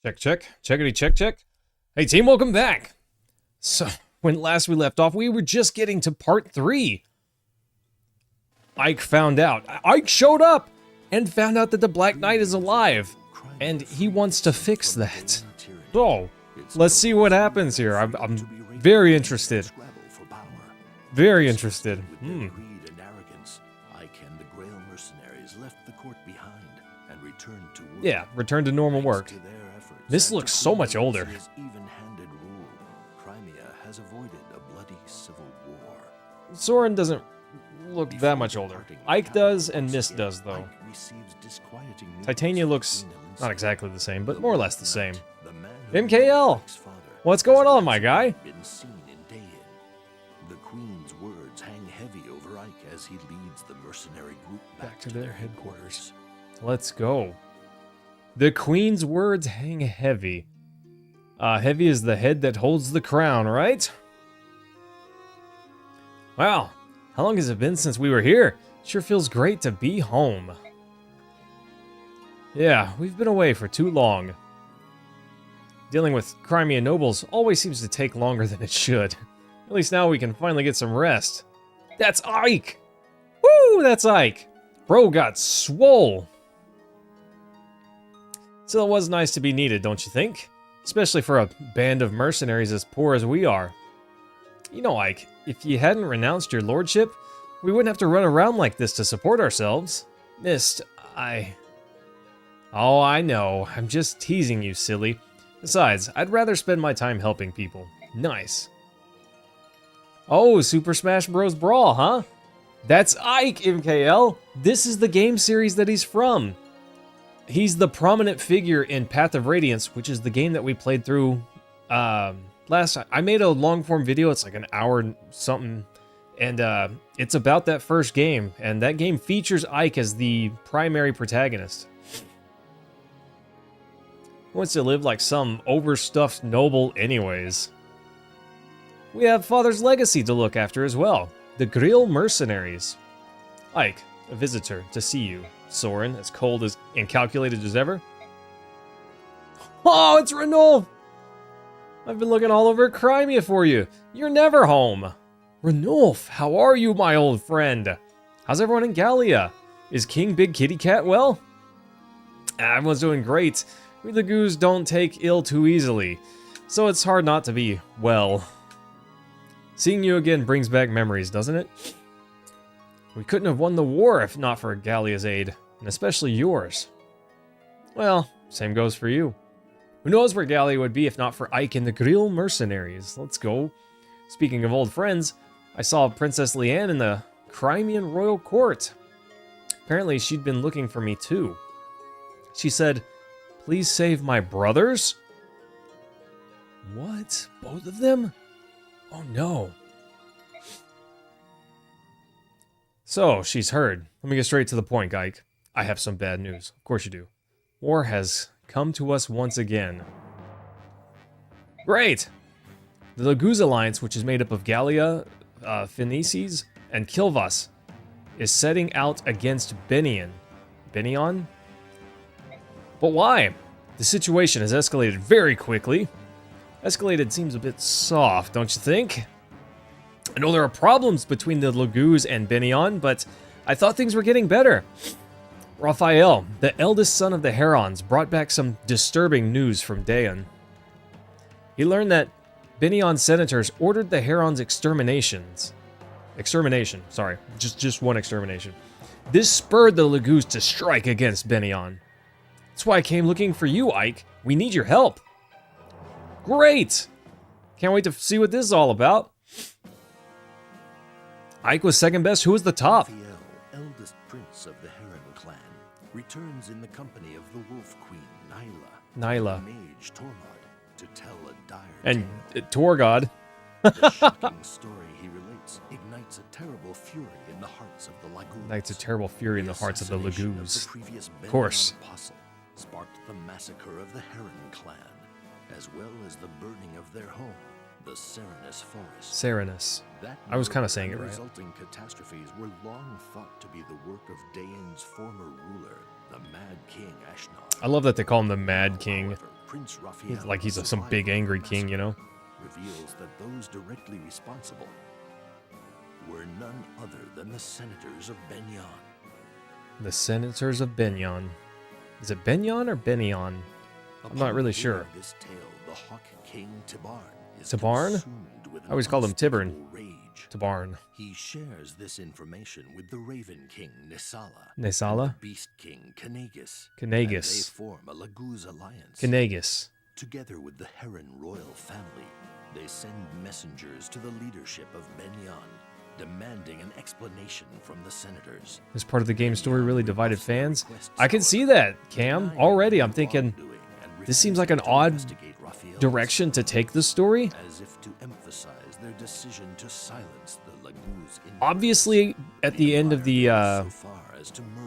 Check, check. Checkity, check, check. Hey, team, welcome back. So, when last we left off, we were just getting to part 3. Ike found out. Ike showed up and found out that the Black Knight is alive. And he wants to fix that. So, let's see what happens here. I'm very interested. Very interested. Yeah, return to normal work. This looks so much older. Soren doesn't look that much older. Ike does, and Mist does, though. Titania looks not exactly the same, but more or less the same. MKL! What's going on, my guy? The Queen's words hang heavy over Ike as he leads the mercenary group back to their headquarters. Let's go. The Queen's words hang heavy. Heavy is the head that holds the crown, right? Wow, how long has it been since we were here? Sure feels great to be home. Yeah, we've been away for too long. Dealing with Crimea nobles always seems to take longer than it should. At least now we can finally get some rest. That's Ike! Woo, that's Ike! Bro got swole. Still, it was nice to be needed, don't you think? Especially for a band of mercenaries as poor as we are. You know, Ike, if you hadn't renounced your lordship, we wouldn't have to run around like this to support ourselves. Mist, Oh, I know. I'm just teasing you, silly. Besides, I'd rather spend my time helping people. Nice. Oh, Super Smash Bros. Brawl, huh? That's Ike, MKL! This is the game series that he's from. He's the prominent figure in Path of Radiance, which is the game that we played through last time. I made a long-form video, it's like an hour and something, and it's about that first game, and that game features Ike as the primary protagonist. He wants to live like some overstuffed noble anyways. We have Father's legacy to look after as well. The Grill Mercenaries. Ike, a visitor to see you. Soren, as cold as and calculated as ever. Oh, it's Ranulf! I've been looking all over Crimea for you. You're never home. Ranulf, how are you, my old friend? How's everyone in Gallia? Is King Big Kitty Cat well? Everyone's doing great. We Lagoos don't take ill too easily, so it's hard not to be well. Seeing you again brings back memories, doesn't it? We couldn't have won the war if not for Gallia's aid, and especially yours. Well, same goes for you. Who knows where Gallia would be if not for Ike and the Grill Mercenaries. Let's go. Speaking of old friends, I saw Princess Leanne in the Crimean royal court. Apparently she'd been looking for me too. She said, "Please save my brothers?" What? Both of them? Oh no. So, she's heard. Let me get straight to the point, Ike. I have some bad news. Of course you do. War has come to us once again. Great! The Laguz Alliance, which is made up of Gallia, Phoenices, and Kilvas, is setting out against Benion. Benion? But why? The situation has escalated very quickly. Escalated seems a bit soft, don't you think? I know there are problems between the Laguz and Benion, but I thought things were getting better. Raphael, the eldest son of the Herons, brought back some disturbing news from Daeon. He learned that Benion senators ordered the Herons' extermination, just one extermination. This spurred the Laguz to strike against Benion. That's why I came looking for you, Ike. We need your help. Great! Can't wait to see what this is all about. Ike was second best. Who was the top? Raphael, eldest prince of the Heron clan, returns in the company of the Wolf Queen, Nyla. And mage Tormod to tell a dire and tale. Torgod. The shocking story he relates ignites a terrible fury in the hearts of the Laguz. Ignites a terrible fury in the hearts of the Laguz. Of course. Apostle sparked the massacre of the Heron clan, as well as the burning of their home, the Serenus Forest. Serenus. I was kind of saying it right. The resulting catastrophes were long thought to be the work of Daeon's former ruler, the Mad King Ashnod. I love that they call him the Mad King. However, Prince Raphael, Like he's some big angry king, you know? reveals that those directly responsible were none other than the senators of Benyon. The senators of Benyon. Is it Benyon or Benyon? I'm not really sure. This tale, the Hawk King Tibarn is Tibarn? consumed with an I always called him Tiburn. unspeakable rage. Tabarn. He shares this information with the Raven King Nisala, Nesala? the Beast King Kanagus. Kanagus. And they form a Laguz alliance. Kanagus. Together with the Heron royal family, they send messengers to the leadership of Benyon, demanding an explanation from the senators. This part of the game story really divided fans. I can see that, Cam. Already I'm thinking, this seems like an odd direction to take the story. As if to emphasize their decision to silence the Laguz. Obviously, at the end of the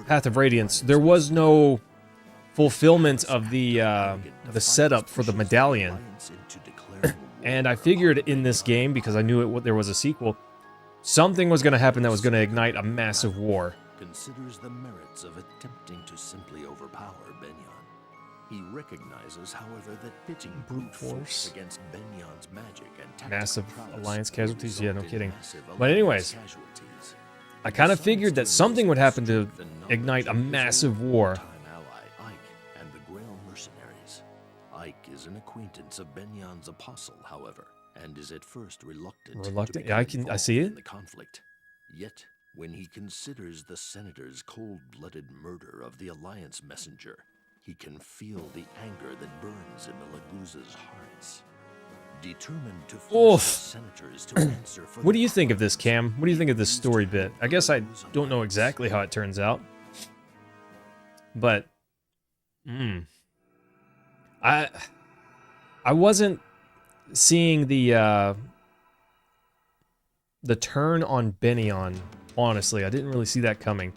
Path of Radiance, there was no fulfillment of the setup for the medallion. And I figured in this game, because I knew there was a sequel, something was going to happen that was going to ignite a massive war. Considers the merits of attempting to simply overpower Benyon. He recognizes, however, that pitting brute force against Benyon's magic and tactical Massive prowess alliance casualties? Yeah, no resulted in kidding. massive But anyways, alliance casualties. I kind of figured that something would happen to ignite a massive war. Time ally Ike and the Grail mercenaries. Ike is an acquaintance of Benyon's apostle, however, and is at first reluctant. Reluctant? To Yeah, become I see involved it. in the conflict. Yet, when he considers the senator's cold-blooded murder of the alliance messenger, he can feel the anger that burns in the Laguz's hearts. Determined to force the senators to answer for What do the you think of crimes this, Cam? What do you think of this story bit? I guess I don't know exactly how it turns out. But, I wasn't seeing the turn on Benyon, honestly. I didn't really see that coming.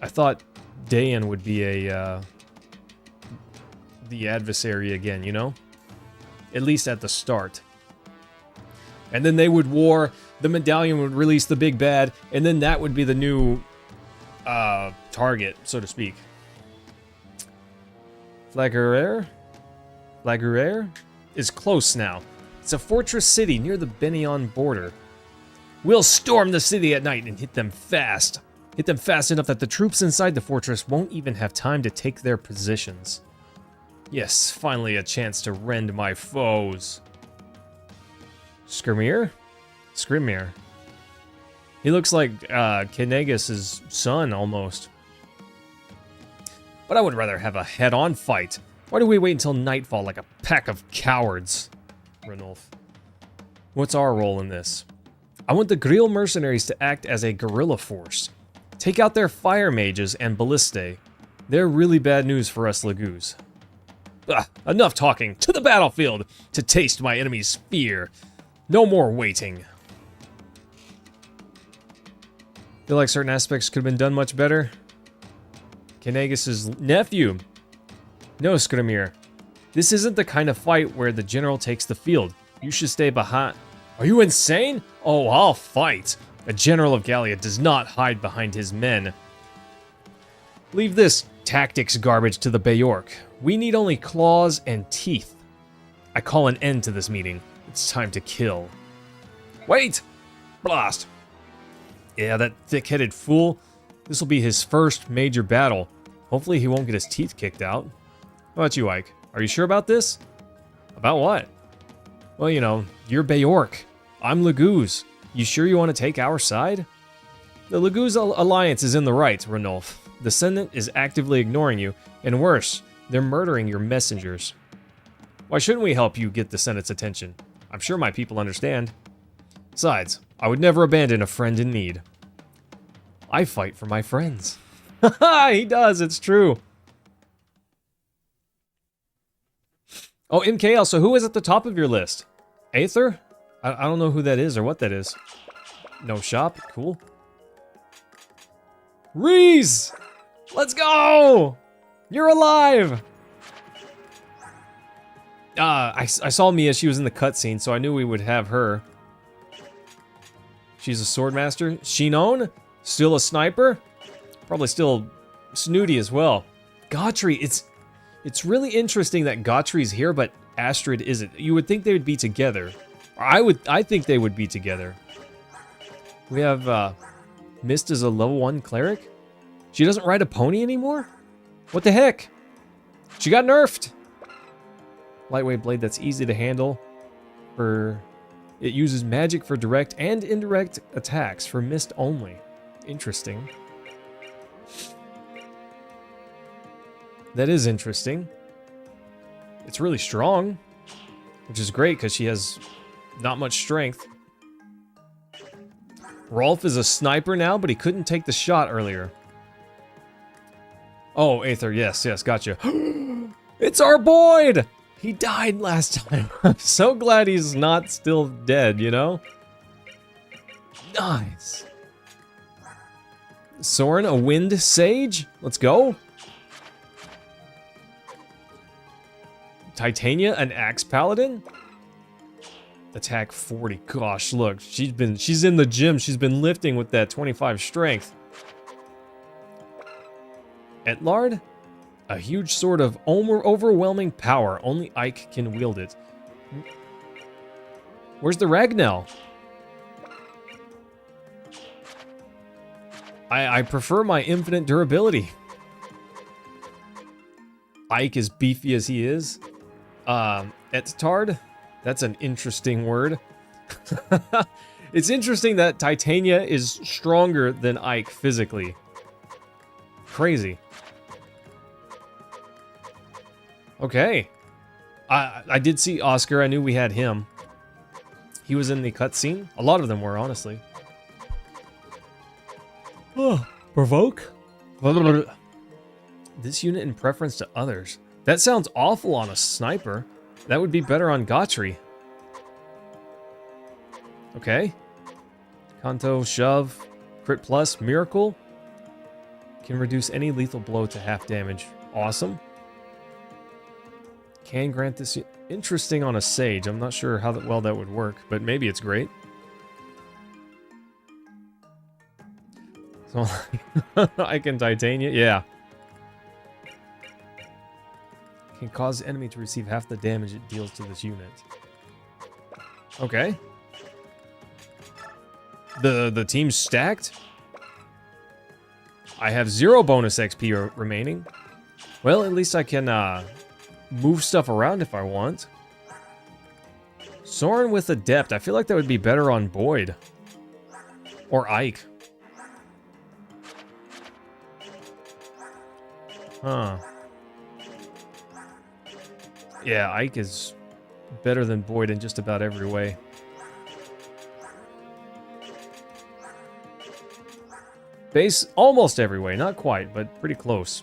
I thought Dayan would be the adversary again, you know? At least at the start. And then they would war, the medallion would release the big bad, and then that would be the new target, so to speak. Flaguerre is close now. It's a fortress city near the Benyon border. We'll storm the city at night and hit them fast. Hit them fast enough that the troops inside the fortress won't even have time to take their positions. Yes, finally a chance to rend my foes. Skrimir? He looks like Kanagus' son, almost. But I would rather have a head-on fight. Why do we wait until nightfall like a pack of cowards? Ranulf. What's our role in this? I want the Grill mercenaries to act as a guerrilla force. Take out their fire mages and ballistae. They're really bad news for us Laguz. Enough talking. To the battlefield to taste my enemy's fear. No more waiting. Feel like certain aspects could have been done much better. Kanagus' nephew. No, Skrimir. This isn't the kind of fight where the general takes the field. You should stay behind. Are you insane? Oh, I'll fight. A general of Gallia does not hide behind his men. Leave this tactics garbage to the Beork. We need only claws and teeth. I call an end to this meeting. It's time to kill. Wait! Blast! Yeah, that thick-headed fool. This will be his first major battle. Hopefully he won't get his teeth kicked out. How about you, Ike? Are you sure about this? About what? Well, you know, you're Beork. I'm Laguz. You sure you want to take our side? The Laguz alliance is in the right, Ranulf. The Senate is actively ignoring you, and worse, they're murdering your messengers. Why shouldn't we help you get the Senate's attention? I'm sure my people understand. Besides, I would never abandon a friend in need. I fight for my friends. Haha, he does, it's true. Oh, MK also, who is at the top of your list? Aether? I don't know who that is or what that is. No shop, cool. Reese! Let's go! You're alive! I saw Mia, she was in the cutscene, so I knew we would have her. She's a swordmaster. Shinon? Still a sniper? Probably still snooty as well. Gautry, It's really interesting that Gottri's here, but Astrid isn't. You would think they would be together. Or I think they would be together. We have Mist as a level 1 cleric. She doesn't ride a pony anymore? What the heck? She got nerfed. Lightweight blade that's easy to handle. It uses magic for direct and indirect attacks for Mist only. Interesting. That is interesting. It's really strong, which is great because she has not much strength. Rolf is a sniper now, but he couldn't take the shot earlier. Oh, Aether, yes, gotcha. It's our Boyd! He died last time. I'm so glad he's not still dead, you know? Nice. Soren, a wind sage? Let's go. Titania, an axe paladin? Attack 40. Gosh, look, she's in the gym. She's been lifting with that 25 strength. Etlard, a huge sword of overwhelming power. Only Ike can wield it. Where's the Ragnell? I prefer my infinite durability. Ike, as beefy as he is. Etlard, that's an interesting word. It's interesting that Titania is stronger than Ike physically. Crazy. Okay. I did see Oscar. I knew we had him. He was in the cutscene. A lot of them were, honestly. Oh, provoke? This unit in preference to others. That sounds awful on a sniper. That would be better on Gottri. Okay. Kanto, shove, crit plus, miracle. Can reduce any lethal blow to half damage. Awesome. Can grant this... Interesting on a sage. I'm not sure how well that would work, but maybe it's great. So, I can Titania. Yeah. Can cause the enemy to receive half the damage it deals to this unit. Okay. The team's stacked. I have 0 bonus XP remaining. Well, at least I can move stuff around if I want. Soren with Adept. I feel like that would be better on Boyd. Or Ike. Huh. Yeah, Ike is better than Boyd in just about every way. Base, almost every way. Not quite, but pretty close.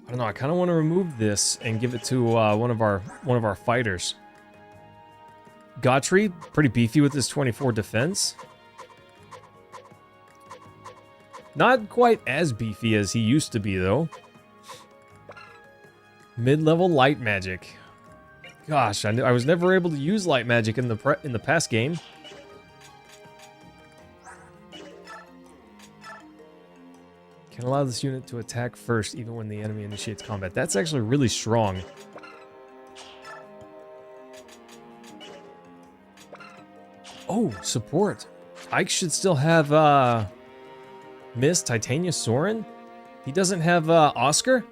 I don't know, I kind of want to remove this and give it to one of our fighters. Gottri, pretty beefy with his 24 defense. Not quite as beefy as he used to be, though. Mid-level light magic. Gosh, I was never able to use light magic in the past game. Can allow this unit to attack first, even when the enemy initiates combat. That's actually really strong. Oh, support. Ike should still have Miss Titania Soren. He doesn't have Oscar.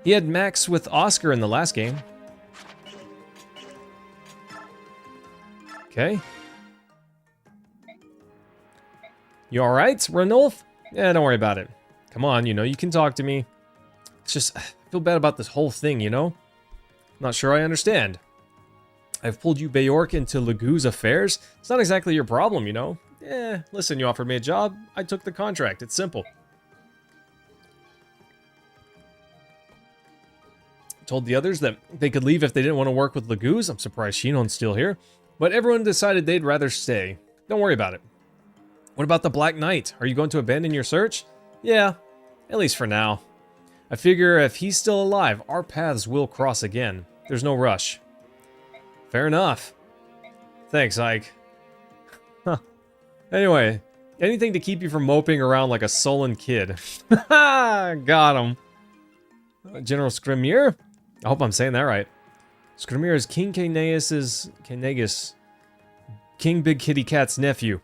He had Max with Oscar in the last game. Okay. You alright, Ranulf? Yeah, don't worry about it. Come on, you know, you can talk to me. It's just, I feel bad about this whole thing, you know? Not sure I understand. I've pulled you, Beork, into Lagoo's affairs. It's not exactly your problem, you know? Listen, you offered me a job. I took the contract. It's simple. Told the others that they could leave if they didn't want to work with Lagoo's. I'm surprised Shinon's still here. But everyone decided they'd rather stay. Don't worry about it. What about the Black Knight? Are you going to abandon your search? Yeah, at least for now. I figure if he's still alive, our paths will cross again. There's no rush. Fair enough. Thanks, Ike. Huh. Anyway, Anything to keep you from moping around like a sullen kid. Got him. General Skrymir? I hope I'm saying that right. Skrymir is King Kanagus, King Big Kitty Cat's nephew,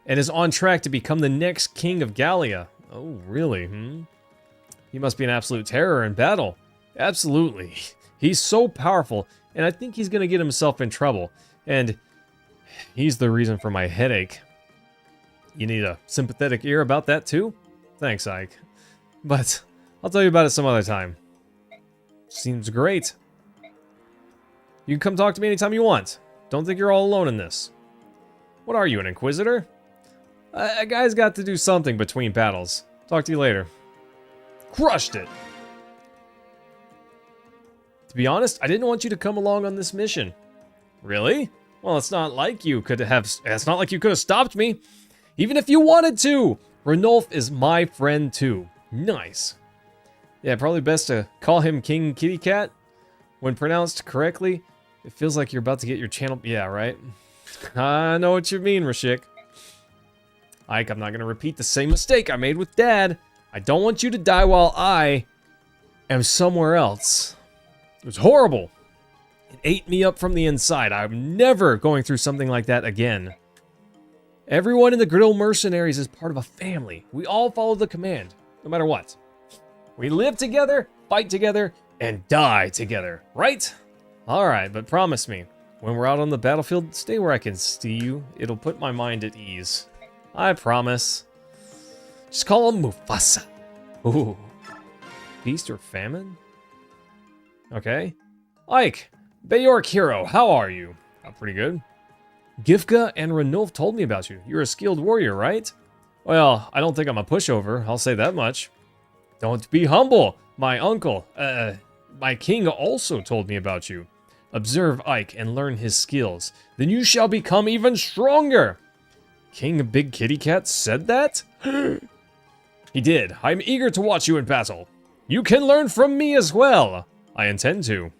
and is on track to become the next king of Gallia. Oh, really? He must be an absolute terror in battle. Absolutely. He's so powerful, and I think he's going to get himself in trouble. And he's the reason for my headache. You need a sympathetic ear about that too? Thanks, Ike. But I'll tell you about it some other time. Seems great. You can come talk to me anytime you want. Don't think you're all alone in this. What are you, an Inquisitor? A guy's got to do something between battles. Talk to you later. Crushed it! To be honest, I didn't want you to come along on this mission. Really? Well, it's not like you could have stopped me. Even if you wanted to! Ranulf is my friend too. Nice. Yeah, probably best to call him King Kitty Cat. When pronounced correctly, it feels like you're about to get your channel... Yeah, right? I know what you mean, Rashik. Ike, I'm not going to repeat the same mistake I made with Dad. I don't want you to die while I am somewhere else. It was horrible. It ate me up from the inside. I'm never going through something like that again. Everyone in the Griddle Mercenaries is part of a family. We all follow the command, no matter what. We live together, fight together, and die together, right? Alright, but promise me, when we're out on the battlefield, stay where I can see you. It'll put my mind at ease. I promise. Just call him Mufasa. Ooh. Feast or famine? Okay. Ike, Bayork hero, how are you? Oh, pretty good. Gifka and Ranulf told me about you. You're a skilled warrior, right? Well, I don't think I'm a pushover, I'll say that much. Don't be humble. My uncle, my king also told me about you. Observe Ike and learn his skills. Then you shall become even stronger. King Big Kitty Cat said that? He did. I'm eager to watch you in battle. You can learn from me as well. I intend to.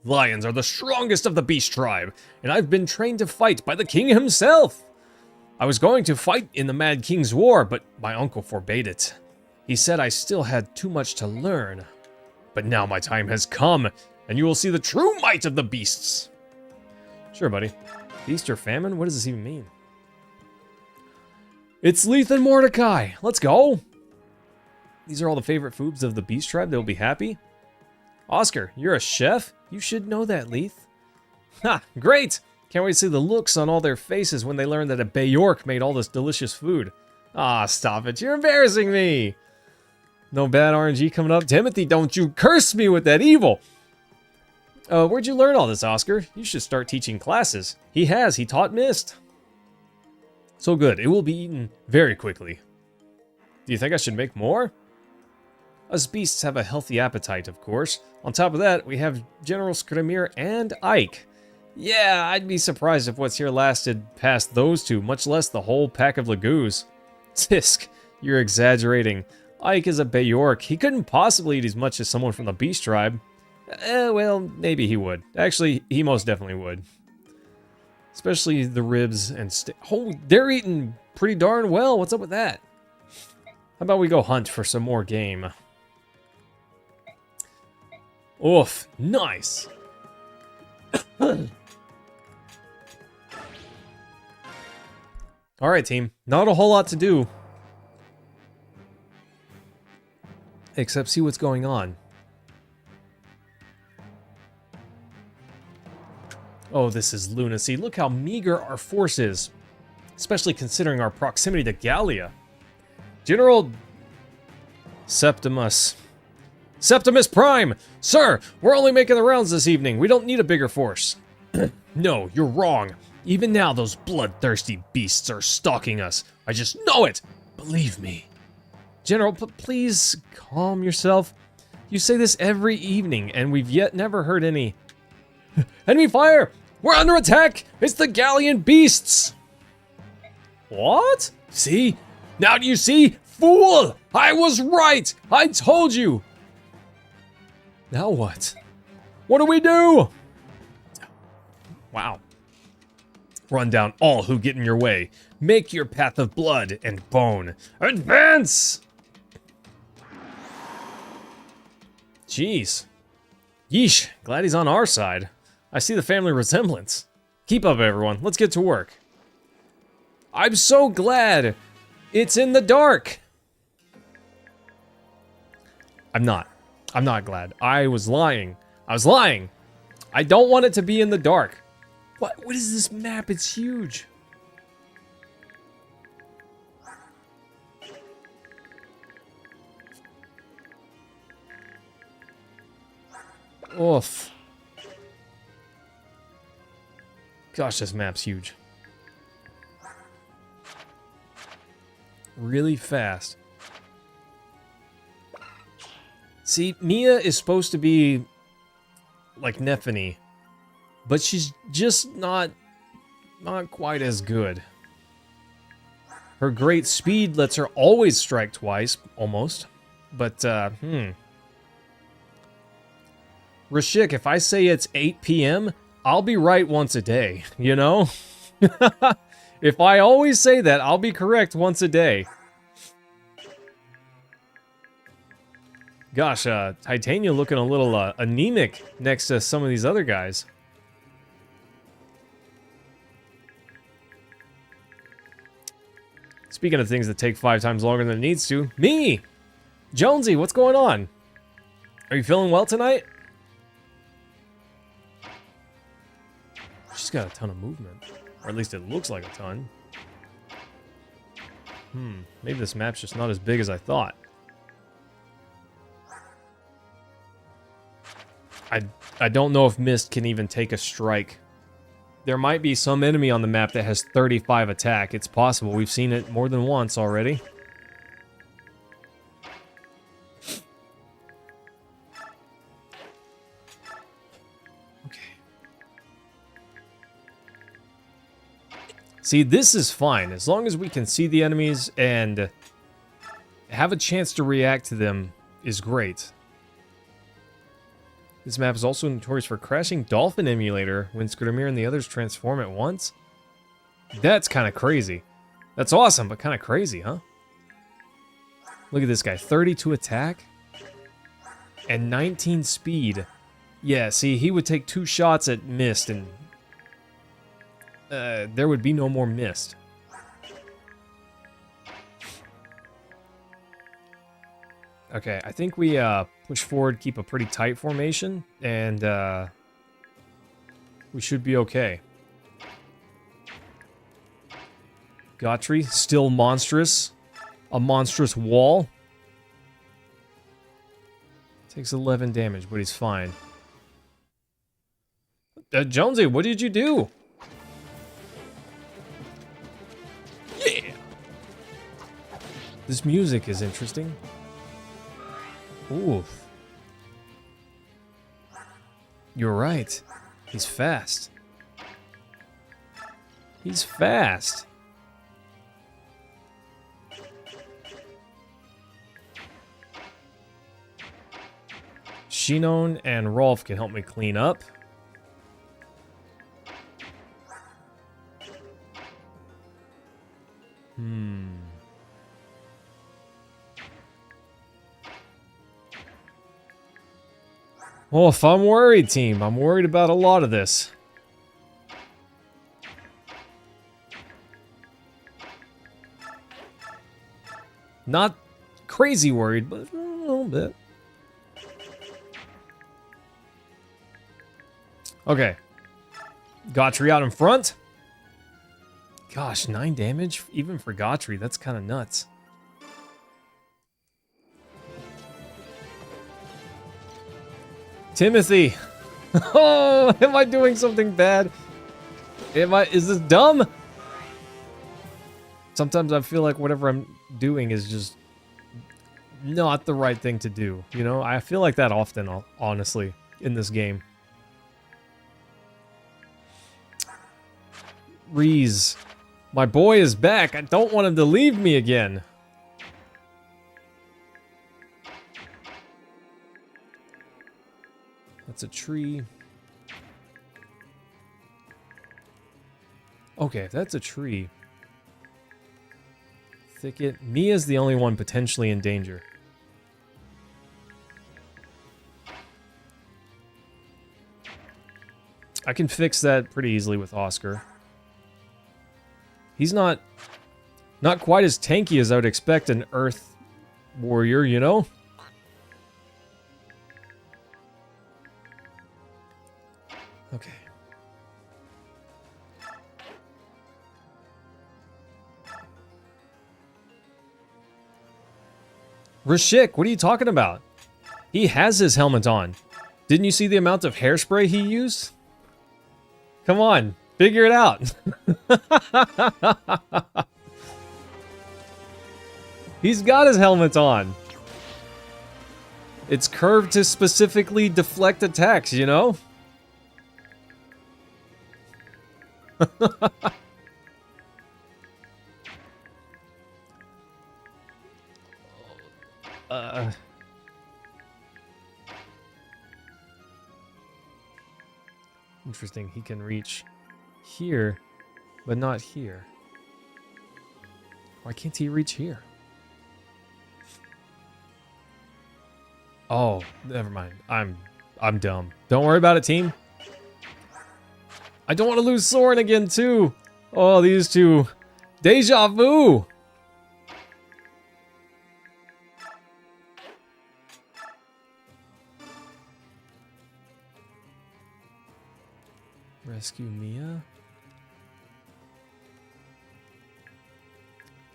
Lions are the strongest of the beast tribe, and I've been trained to fight by the king himself. I was going to fight in the Mad King's War, but my uncle forbade it. He said I still had too much to learn. But now my time has come, and you will see the true might of the beasts. Sure, buddy. Feast or famine? What does this even mean? It's Leith and Mordecai. Let's go. These are all the favorite foods of the beast tribe. They'll be happy. Oscar, you're a chef? You should know that, Leith. Ha, great! Can't wait to see the looks on all their faces when they learn that a Bayork made all this delicious food. Ah, stop it. You're embarrassing me. No bad RNG coming up. Timothy, don't you curse me with that evil. Where'd you learn all this, Oscar? You should start teaching classes. He has. He taught Mist. So good. It will be eaten very quickly. Do you think I should make more? Us beasts have a healthy appetite, of course. On top of that, we have General Skrymir and Ike. Yeah, I'd be surprised if what's here lasted past those two, much less the whole pack of Lagoos. Tisk, you're exaggerating. Ike is a Bayork. He couldn't possibly eat as much as someone from the beast tribe. Well, maybe he would. Actually, he most definitely would. Especially the ribs and oh, they're eating pretty darn well. What's up with that? How about we go hunt for some more game? Oof, nice. Alright, team. Not a whole lot to do. Except see what's going on. Oh, this is lunacy. Look how meager our force is. Especially considering our proximity to Gallia. General Septimus Prime! Sir, we're only making the rounds this evening. We don't need a bigger force. No, you're wrong. Even now, those bloodthirsty beasts are stalking us. I just know it! Believe me. General, please calm yourself. You say this every evening, and we've yet never heard any... Enemy fire! We're under attack! It's the Gallian beasts! What? See? Now do you see? Fool! I was right! I told you! Now what? What do we do? Wow. Run down all who get in your way. Make your path of blood and bone. Advance! Jeez. Yeesh, glad he's on our side. I see the family resemblance. Keep up, everyone. Let's get to work. I'm so glad it's in the dark. I'm not. I'm not glad. I was lying. I was lying. I don't want it to be in the dark. What is this map? It's huge. Oof. Gosh, this map's huge. Really fast. See, Mia is supposed to be like Nephany, but she's just not quite as good. Her great speed lets her always strike twice, almost. But, Rashik, if I say it's 8 p.m., I'll be right once a day, you know? If I always say that, I'll be correct once a day. Gosh, Titania looking a little anemic next to some of these other guys. Speaking of things that take 5 times longer than it needs to, me! Jonesy, what's going on? Are you feeling well tonight? She's got a ton of movement. Or at least it looks like a ton. Maybe this map's just not as big as I thought. I don't know if Mist can even take a strike. There might be some enemy on the map that has 35 attack. It's possible. We've seen it more than once already. Okay. See, this is fine. As long as we can see the enemies and have a chance to react to them is great. This map is also notorious for crashing Dolphin Emulator when Skirmir and the others transform at once. That's kind of crazy. That's awesome, but kind of crazy, huh? Look at this guy, 32 attack and 19 speed. Yeah, see, he would take 2 shots at Mist and there would be no more Mist. Okay, I think we push forward, keep a pretty tight formation, and we should be okay. Gotri, still monstrous. A monstrous wall. Takes 11 damage, but he's fine. Jonesy, what did you do? Yeah! This music is interesting. Oof. You're right. He's fast. He's fast. Shinon and Rolf can help me clean up. Well, if I'm worried, team, I'm worried about a lot of this. Not crazy worried, but a little bit. Okay. Gotri out in front. Gosh, 9 damage? Even for Gotri, that's kind of nuts. Timothy! Oh, am I doing something bad? Is this dumb? Sometimes I feel like whatever I'm doing is just not the right thing to do. You know, I feel like that often, honestly, in this game. Reese, my boy is back. I don't want him to leave me again. That's a tree. Okay, if that's a tree. thicket. Mia's the only one potentially in danger. I can fix that pretty easily with Oscar. He's not quite as tanky as I would expect an Earth warrior, you know? Okay. Rashik, what are you talking about? He has his helmet on. Didn't you see the amount of hairspray he used? Come on, figure it out. He's got his helmet on. It's curved to specifically deflect attacks, you know? Interesting, he can reach here, but not here. Why can't he reach here? Oh, never mind. I'm dumb. Don't worry about it, team. I don't want to lose Soren again, too. Oh, these two. Deja vu. Rescue Mia?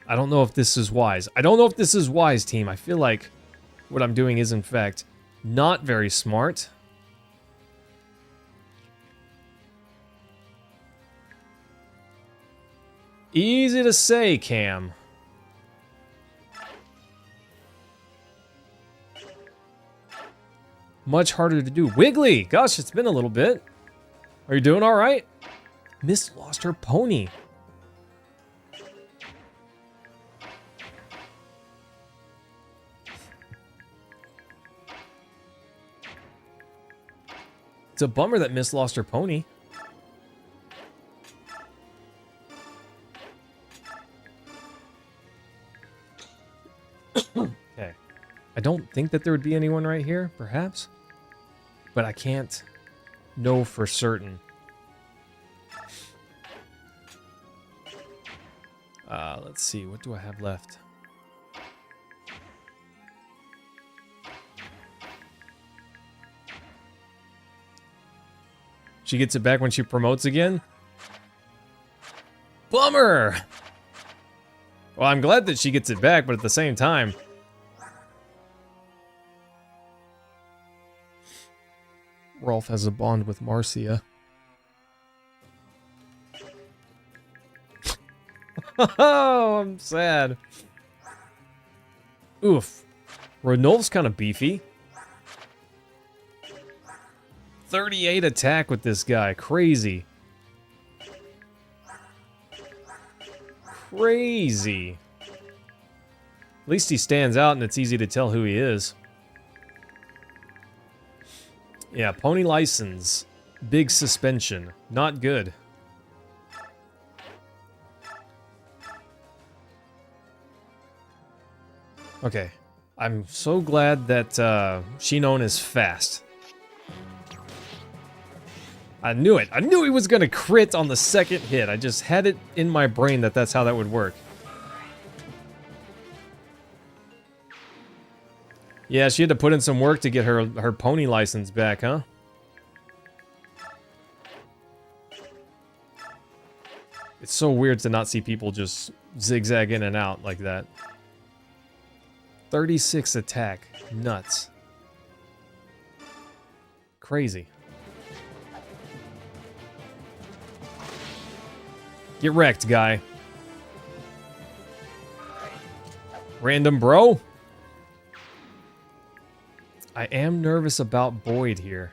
I don't know if this is wise. I don't know if this is wise, team. I feel like what I'm doing is, in fact, not very smart. Easy to say, Cam. Much harder to do. Wiggly! Gosh, it's been a little bit. Are you doing all right? Miss lost her pony. It's a bummer that Miss lost her pony. Okay. I don't think that there would be anyone right here, perhaps. But I can't know for certain. Let's see. What do I have left? She gets it back when she promotes again? Bummer! Well, I'm glad that she gets it back, but at the same time... Rolf has a bond with Marcia. Oh, I'm sad. Oof. Renolf's kind of beefy. 38 attack with this guy. Crazy. Crazy. At least he stands out and it's easy to tell who he is. Yeah, pony license. Big suspension. Not good. Okay. I'm so glad that Shinon is fast. I knew it. I knew he was going to crit on the second hit. I just had it in my brain that that's how that would work. Yeah, she had to put in some work to get her pony license back, huh? It's so weird to not see people just zigzag in and out like that. 36 attack. Nuts. Crazy. Get wrecked, guy. Random bro. I am nervous about Boyd here.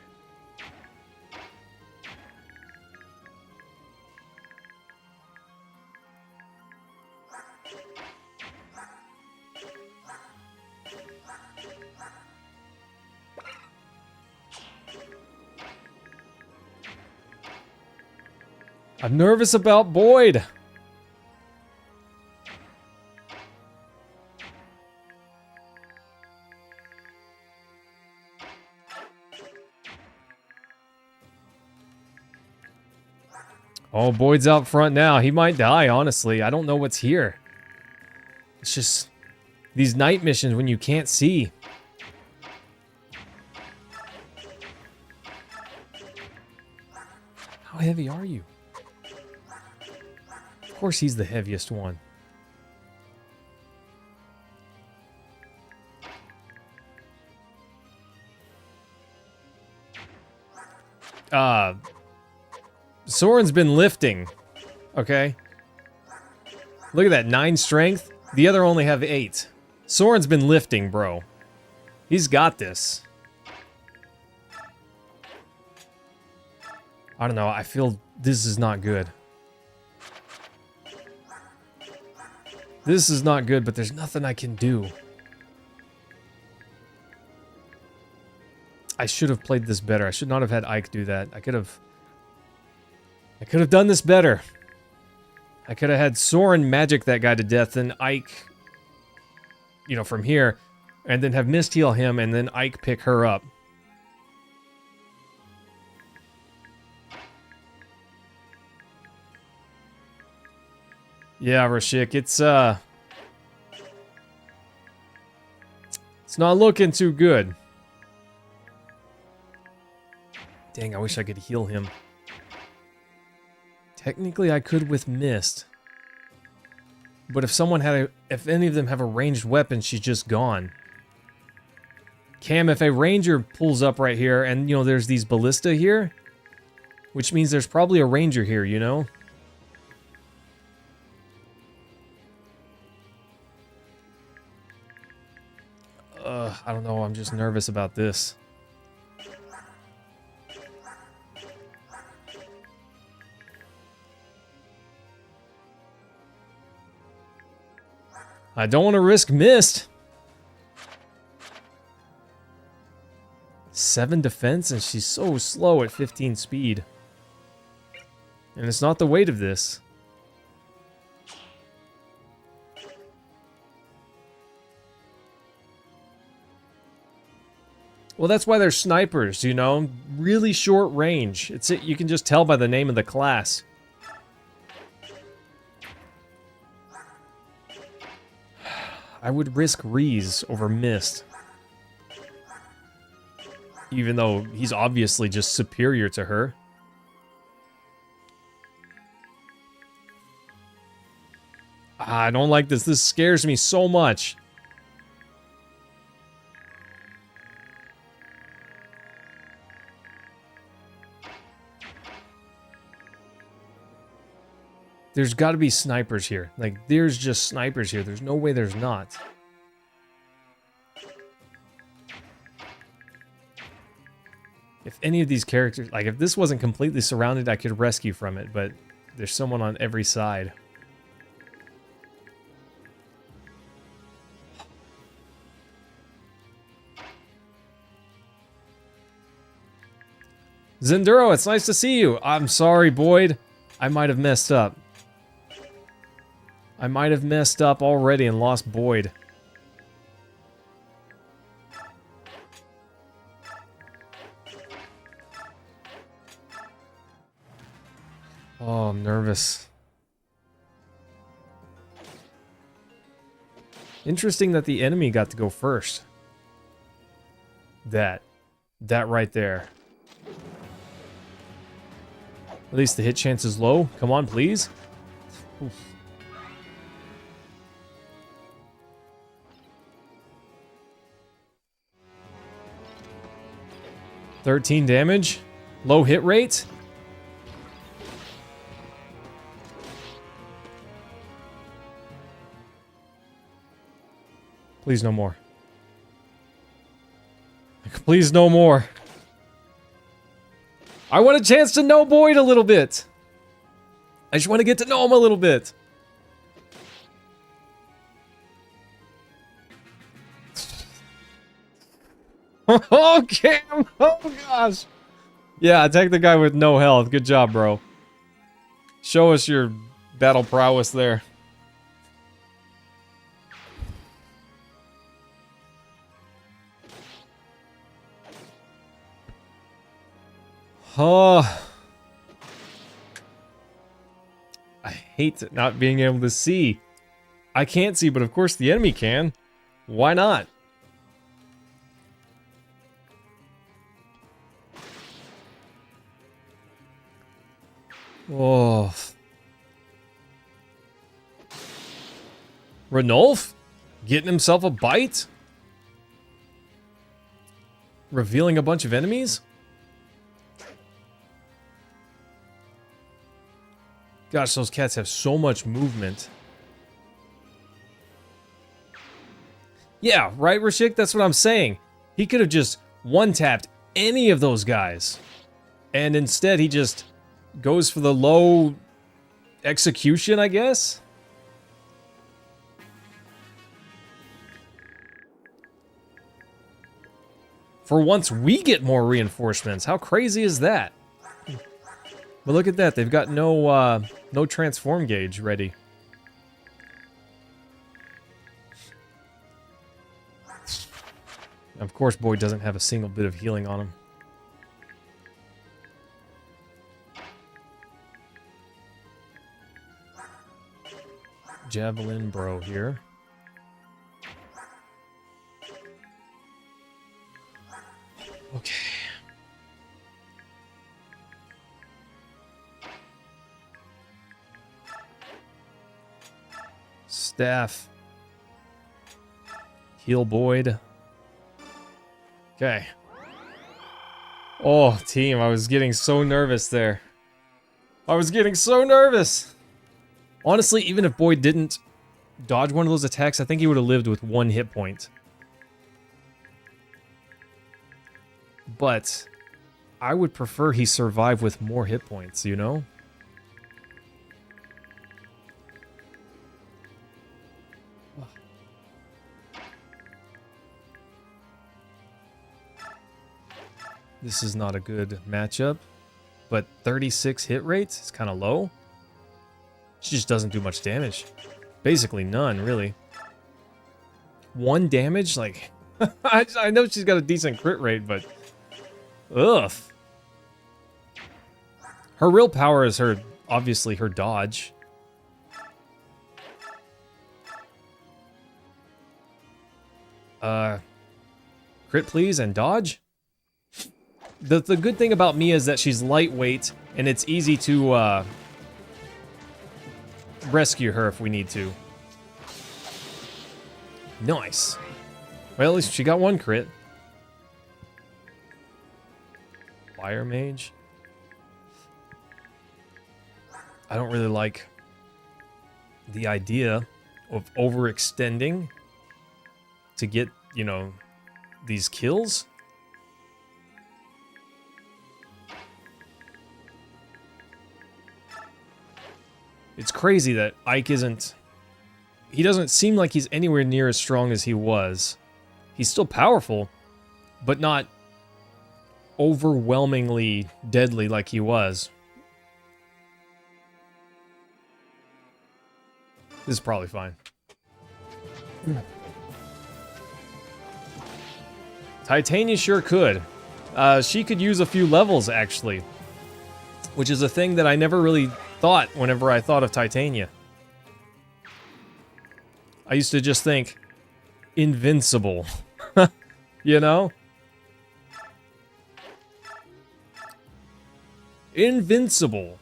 I'm nervous about Boyd. Oh, Boyd's out front now. He might die, honestly. I don't know what's here. It's just these night missions when you can't see. How heavy are you? Of course he's the heaviest one. Soren's been lifting. Okay. Look at that, 9 strength. The other only have 8. Soren's been lifting, bro. He's got this. I don't know, I feel this is not good. This is not good, but there's nothing I can do. I should have played this better. I should not have had Ike do that. I could have done this better. I could have had Soren magic that guy to death, and Ike, you know, from here, and then have mist heal him, and then Ike pick her up. Yeah, Rashik, it's not looking too good. Dang, I wish I could heal him. Technically, I could with mist. But if someone had if any of them have a ranged weapon, she's just gone. Cam, if a ranger pulls up right here, and, you know, there's these ballista here, which means there's probably a ranger here, you know? I don't know, I'm just nervous about this. I don't want to risk mist. 7 defense, and she's so slow at 15 speed. And it's not the weight of this. Well, that's why they're snipers, you know? Really short range. You can just tell by the name of the class. I would risk Reese over Mist. Even though he's obviously just superior to her. I don't like this. This scares me so much. There's got to be snipers here. Like, there's just snipers here. There's no way there's not. If any of these characters... Like, if this wasn't completely surrounded, I could rescue from it. But there's someone on every side. Zenduro, it's nice to see you. I'm sorry, Boyd. I might have messed up. I might have messed up already and lost Boyd. Oh, I'm nervous. Interesting that the enemy got to go first. That right there. At least the hit chance is low. Come on, please. Oof. $13 damage. Low hit rate. Please no more. Please no more. I want a chance to know Boyd a little bit. I just want to get to know him a little bit. Oh, Cam! Oh, gosh! Yeah, attack the guy with no health. Good job, bro. Show us your battle prowess there. Oh. hate not being able to see. I can't see, but of course the enemy can. Why not? Oh. Ranulf? Getting himself a bite? Revealing a bunch of enemies? Gosh, those cats have so much movement. Yeah, right, Rashik? That's what I'm saying. He could have just one-tapped any of those guys. And instead, he just goes for the low execution, I guess? For once, we get more reinforcements. How crazy is that? But look at that. They've got no transform gauge ready. Of course, Boyd doesn't have a single bit of healing on him. Javelin bro here. Okay. Staff. Heal Boyd. Okay. Oh, team, I was getting so nervous there. I was getting so nervous. Honestly, even if Boyd didn't dodge one of those attacks, I think he would have lived with 1 hit point. But I would prefer he survive with more hit points, you know? This is not a good matchup, but 36 hit rates is kind of low. She just doesn't do much damage. Basically none, really. 1 damage? Like, I know she's got a decent crit rate, but... Ugh. Her real power is her, obviously, her dodge. Crit please and dodge? The good thing about Mia is that she's lightweight, and it's easy to, rescue her if we need to. Nice. Well, at least she got 1 crit. Fire Mage. I don't really like the idea of overextending to get, you know, these kills. It's crazy that Ike isn't... He doesn't seem like he's anywhere near as strong as he was. He's still powerful, but not overwhelmingly deadly like he was. This is probably fine. Titania sure could. She could use a few levels, actually. Which is a thing that I never really thought whenever I thought of Titania. I used to just think, invincible. You know? Invincible.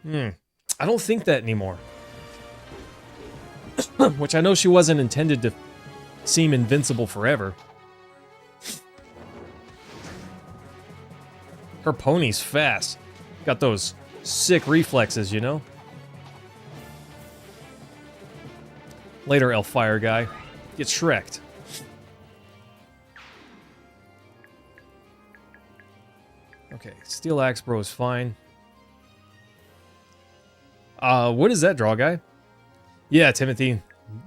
I don't think that anymore. Which I know she wasn't intended to seem invincible forever. Her pony's fast. Got those sick reflexes, you know? Later, Elfire guy. Get Shrek'd. Okay, Steel Axe Bro is fine. What is that draw guy? Yeah, Timothy.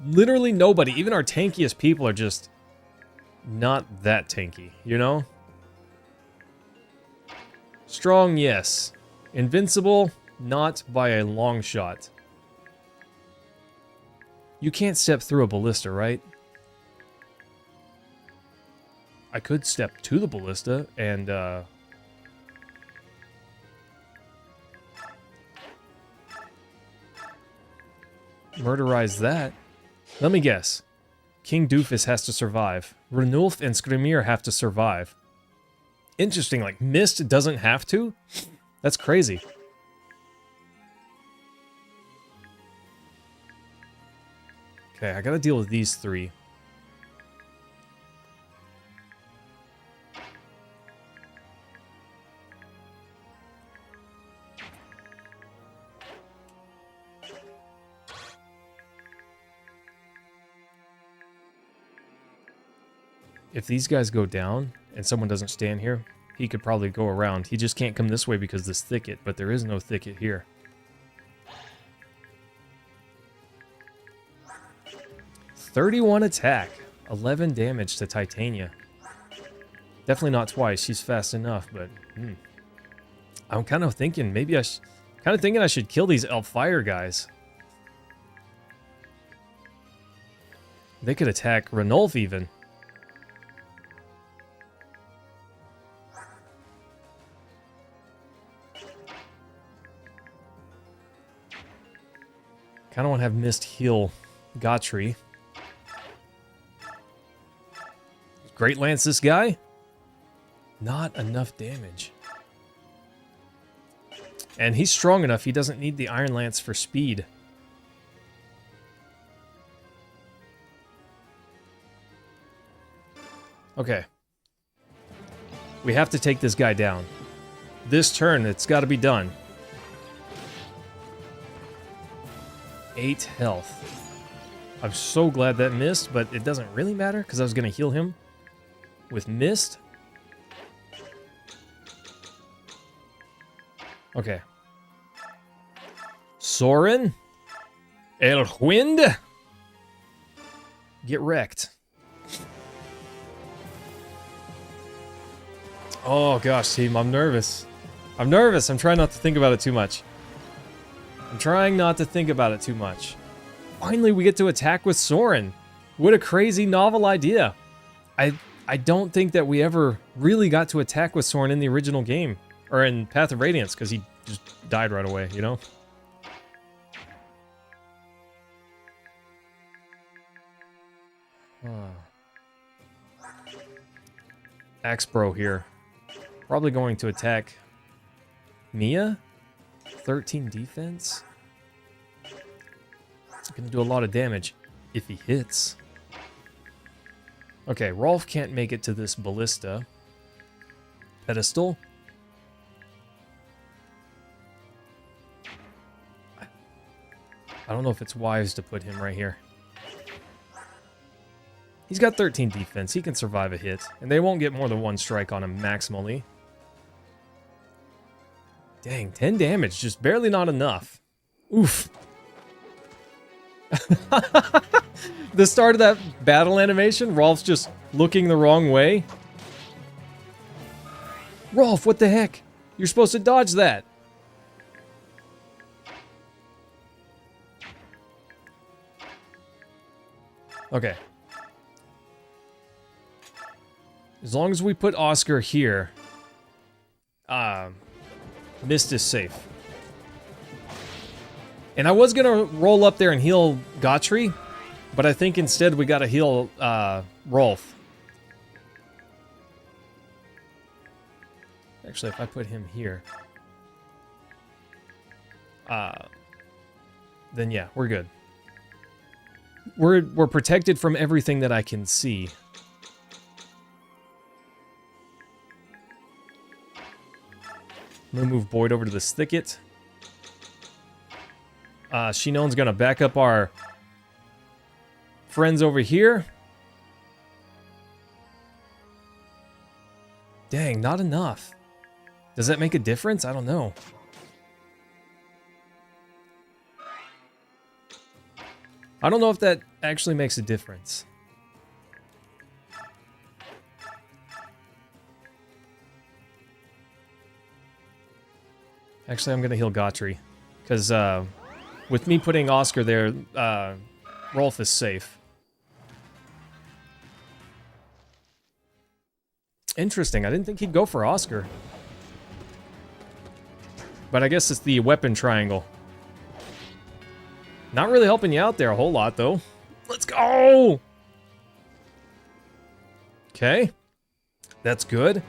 Literally nobody, even our tankiest people are just not that tanky, you know? Strong, yes. Invincible, not by a long shot. You can't step through a ballista, right? I could step to the ballista and, murderize that. Let me guess. King Doofus has to survive. Ranulf and Skrimir have to survive. Interesting, like, Mist doesn't have to? That's crazy. Okay, I gotta deal with these three. If these guys go down and someone doesn't stand here, he could probably go around. He just can't come this way because of this thicket, but there is no thicket here. "31 attack, 11 damage to Titania." Definitely not twice. She's fast enough, but I'm kind of thinking maybe I should kill these Elfire guys. They could attack Ranulf even. Kind of want to have Mist heal Gotri. Great Lance this guy. Not enough damage. And he's strong enough, he doesn't need the Iron Lance for speed. Okay. We have to take this guy down. This turn, it's got to be done. 8 health. I'm so glad that missed, but it doesn't really matter because I was going to heal him with Mist. Okay. Soren. Elwind. Get wrecked. Oh gosh, team, I'm nervous. I'm nervous. I'm trying not to think about it too much. Finally, we get to attack with Soren. What a crazy novel idea. I don't think that we ever really got to attack with Soren in the original game. Or in Path of Radiance, because he just died right away, you know? Axbro here. Probably going to attack Mia. 13 defense. It's going to do a lot of damage if he hits. Okay, Rolf can't make it to this ballista pedestal. I don't know if it's wise to put him right here. He's got 13 defense. He can survive a hit. And they won't get more than 1 strike on him maximally. Dang, 10 damage. Just barely not enough. Oof. The start of that battle animation, Rolf's just looking the wrong way. Rolf, what the heck? You're supposed to dodge that. Okay. As long as we put Oscar here, Mist is safe. And I was gonna roll up there and heal Gotri, but I think instead we gotta heal Rolf. Actually, if I put him here, then yeah, we're good. We're protected from everything that I can see. I'm gonna move Boyd over to this thicket. Shinon's gonna back up our friends over here. Dang, not enough. Does that make a difference? I don't know. I don't know if that actually makes a difference. Actually, I'm going to heal Gotri. Because with me putting Oscar there, Rolf is safe. Interesting. I didn't think he'd go for Oscar. But I guess it's the weapon triangle. Not really helping you out there a whole lot, though. Let's go! Okay. That's good.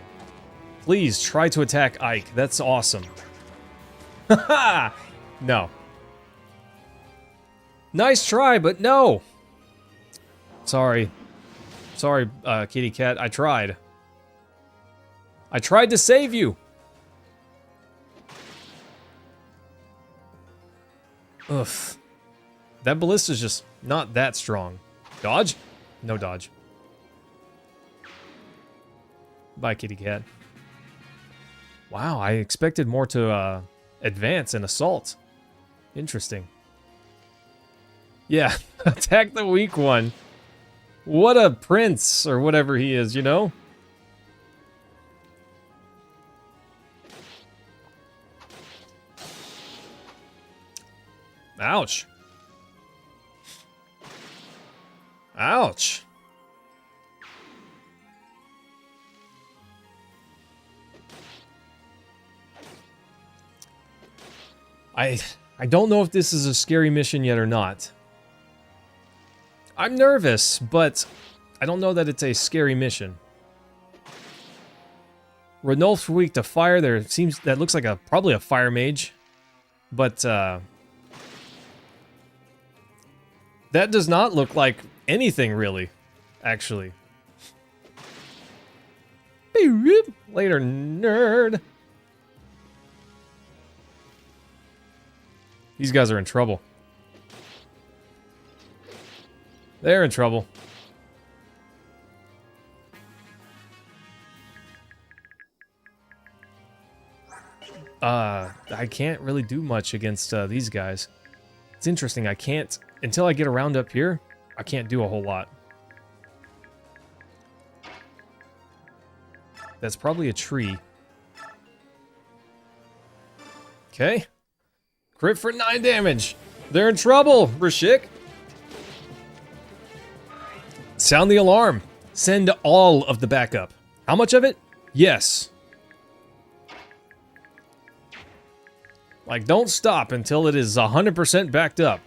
Please try to attack Ike. That's awesome. Haha! No. Nice try, but no! Sorry. Sorry, kitty cat. I tried. I tried to save you! Ugh. That ballista's just not that strong. Dodge? No dodge. Bye, kitty cat. Wow, I expected more to advance and assault. Interesting. Yeah, attack the weak one. What a prince, or whatever he is, you know? Ouch. Ouch. I don't know if this is a scary mission yet or not. I'm nervous, but I don't know that it's a scary mission. Ranulf's weak to fire. That looks like probably a fire mage, but that does not look like anything really, actually. Later, nerd. These guys are in trouble. They're in trouble. I can't really do much against these guys. It's interesting, I can't, until I get around up here, I can't do a whole lot. That's probably a tree. Okay. Crit for 9 damage. They're in trouble, Rashik. Sound the alarm. Send all of the backup. How much of it? Yes. Like, don't stop until it is 100% backed up.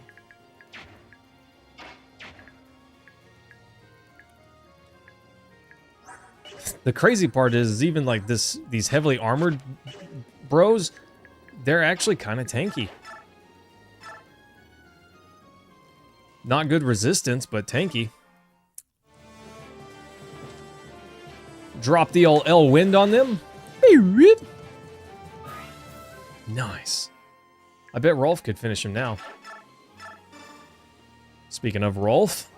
The crazy part is even like these heavily armored bros, they're actually kind of tanky. Not good resistance, but tanky. Drop the old L wind on them. Nice. I bet Rolf could finish him now. Speaking of Rolf.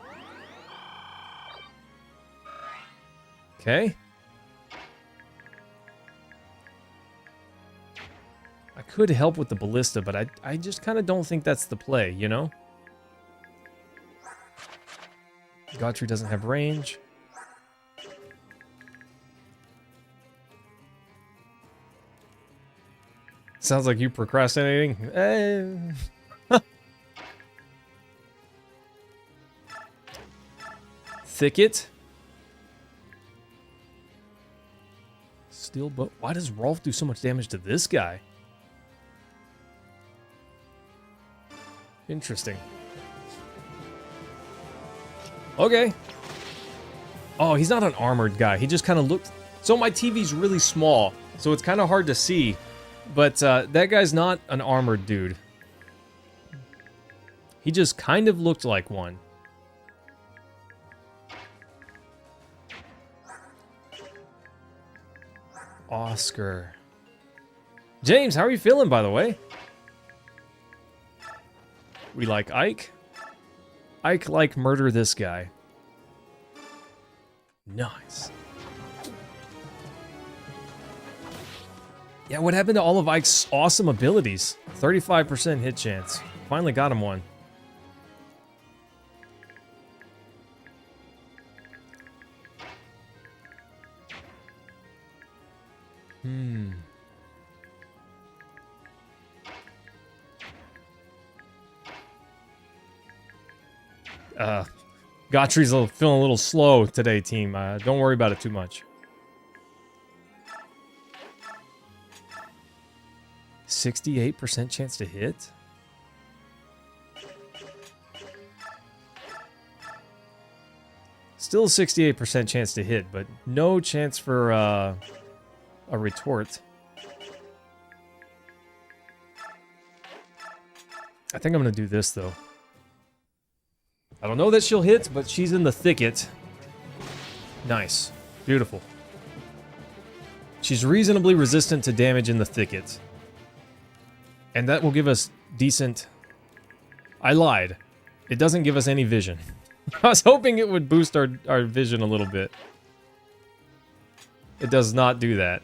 Okay. I could help with the ballista, but I just kind of don't think that's the play, you know? Godfrey doesn't have range. Sounds like you procrastinating. Thicket. Steel bow. Why does Rolf do so much damage to this guy? Interesting. Okay. Oh, he's not an armored guy. He just kind of looked... So my TV's really small, so it's kind of hard to see. But that guy's not an armored dude. He just kind of looked like one. Oscar. James, how are you feeling, by the way? We like Ike. Ike like murder this guy. Nice. Yeah, what happened to all of Ike's awesome abilities? 35% hit chance. Finally got him one. Gotry's feeling a little slow today, team. Don't worry about it too much. 68% chance to hit? Still a 68% chance to hit, but no chance for a retort. I think I'm going to do this, though. I don't know that she'll hit, but she's in the thicket. Nice. Beautiful. She's reasonably resistant to damage in the thicket. And that will give us decent... I lied. It doesn't give us any vision. I was hoping it would boost our vision a little bit. It does not do that.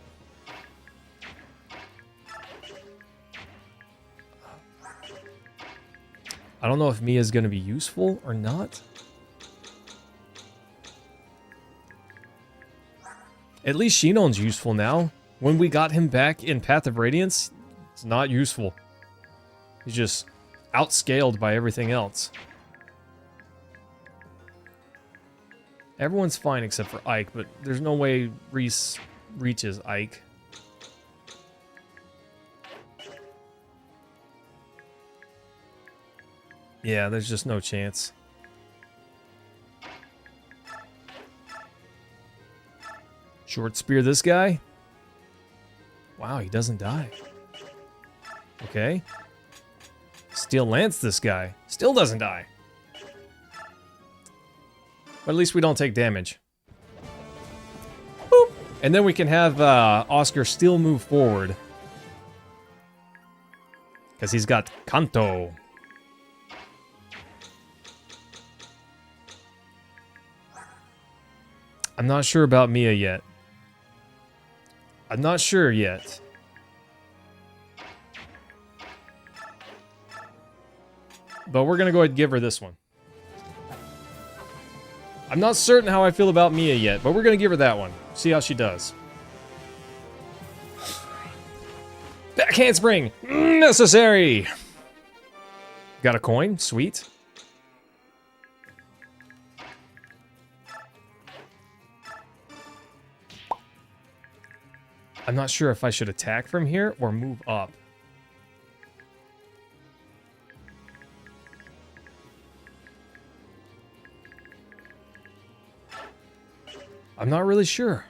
I don't know if Mia's going to be useful or not. At least Shinon's useful now. When we got him back in Path of Radiance, it's not useful. He's just outscaled by everything else. Everyone's fine except for Ike, but there's no way Reese reaches Ike. Yeah, there's just no chance. Short spear this guy. Wow, he doesn't die. Okay. Steel lance this guy. Still doesn't die. But at least we don't take damage. Boop. And then we can have Oscar still move forward. Because he's got Kanto. I'm not sure about Mia yet. I'm not sure yet. But we're going to go ahead and give her this one. I'm not certain how I feel about Mia yet, but we're going to give her that one. See how she does. Back handspring! Necessary! Got a coin? Sweet. I'm not sure if I should attack from here or move up. I'm not really sure.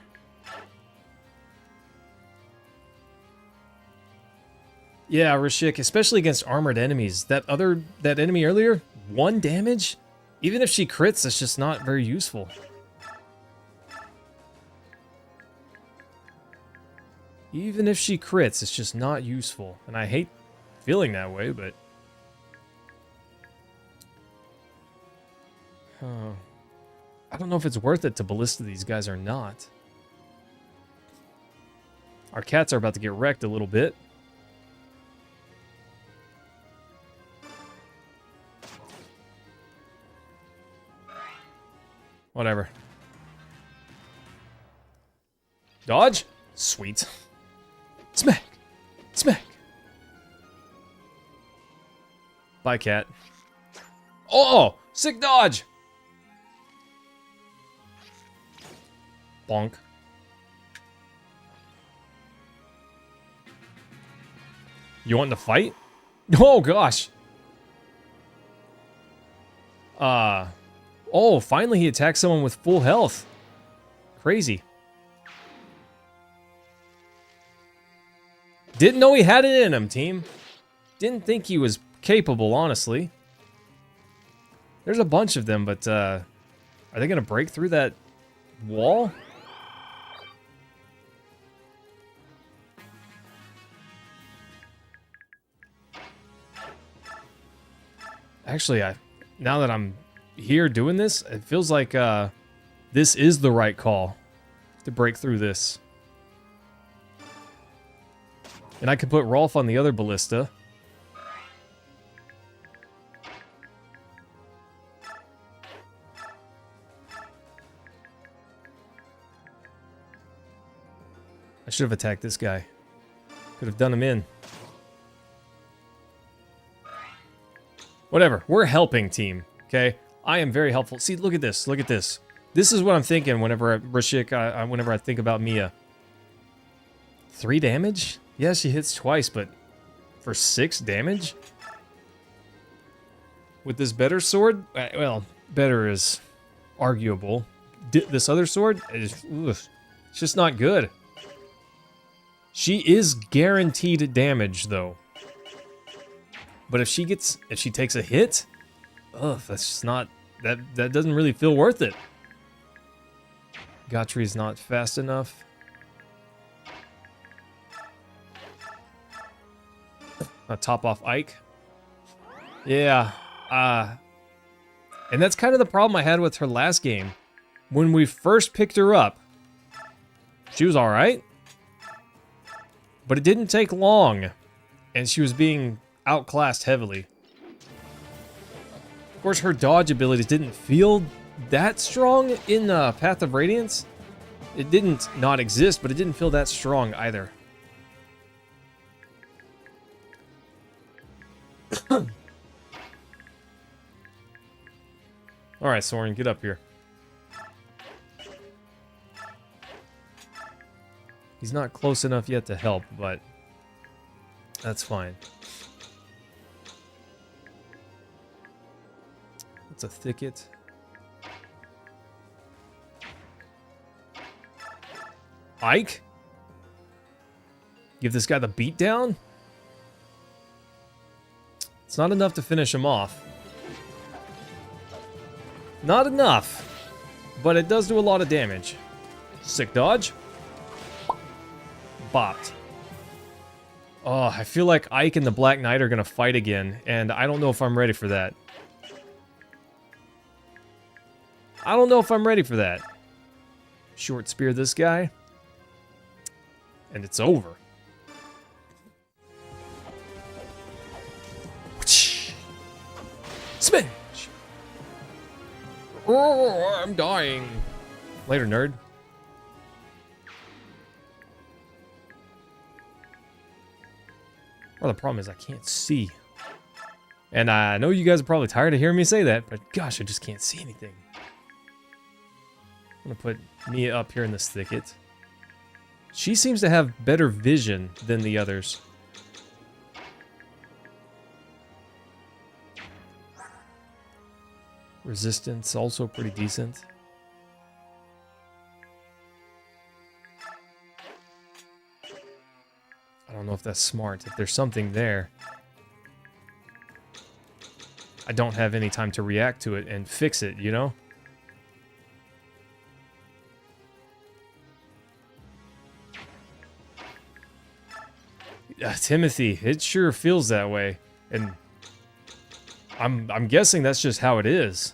Yeah, Rashik, especially against armored enemies. That enemy earlier, 1 damage? Even if she crits, it's just not very useful. Even if she crits, it's just not useful. And I hate feeling that way, but... I don't know if it's worth it to ballista these guys or not. Our cats are about to get wrecked a little bit. Whatever. Dodge? Sweet. Smack! Smack! Bye, cat. Oh! Sick dodge! Bonk. You want to fight? Oh, gosh. Oh, finally he attacked someone with full health. Crazy. Didn't know he had it in him, team. Didn't think he was capable, honestly. There's a bunch of them, but, are they gonna break through that wall? Actually, now that I'm here doing this, it feels like this is the right call to break through this. And I could put Rolf on the other ballista. I should have attacked this guy. Could have done him in. Whatever. We're helping, team. Okay? I am very helpful. See, look at this. Look at this. This is what I'm thinking whenever whenever I think about Mia. 3 damage? Yeah, she hits twice, but for 6 damage? With this better sword? Well, better is arguable. this other sword, it's just not good. She is guaranteed damage though. But if she takes a hit, ugh, that's just not, that doesn't really feel worth it. Gotry's not fast enough. Top off Ike. Yeah, and that's kind of the problem I had with her last game. When we first picked her up, she was alright. But it didn't take long, and she was being outclassed heavily. Of course, her dodge abilities didn't feel that strong in Path of Radiance. It didn't not exist, but it didn't feel that strong either. Alright, Soren, get up here. He's not close enough yet to help, but that's fine. It's a thicket. Ike? Give this guy the beatdown? It's not enough to finish him off. Not enough, but it does do a lot of damage. Sick dodge. Bopped. Oh, I feel like Ike and the Black Knight are gonna fight again, and I don't know if I'm ready for that. I don't know if I'm ready for that. Short spear this guy. And it's over. Smash! Oh, I'm dying. Later, nerd. Well, the problem is I can't see. And I know you guys are probably tired of hearing me say that, but gosh, I just can't see anything. I'm gonna put Mia up here in this thicket. She seems to have better vision than the others. Resistance also pretty decent. I don't know if that's smart, if there's something there. I don't have any time to react to it and fix it, you know? Timothy, it sure feels that way. And I'm guessing that's just how it is.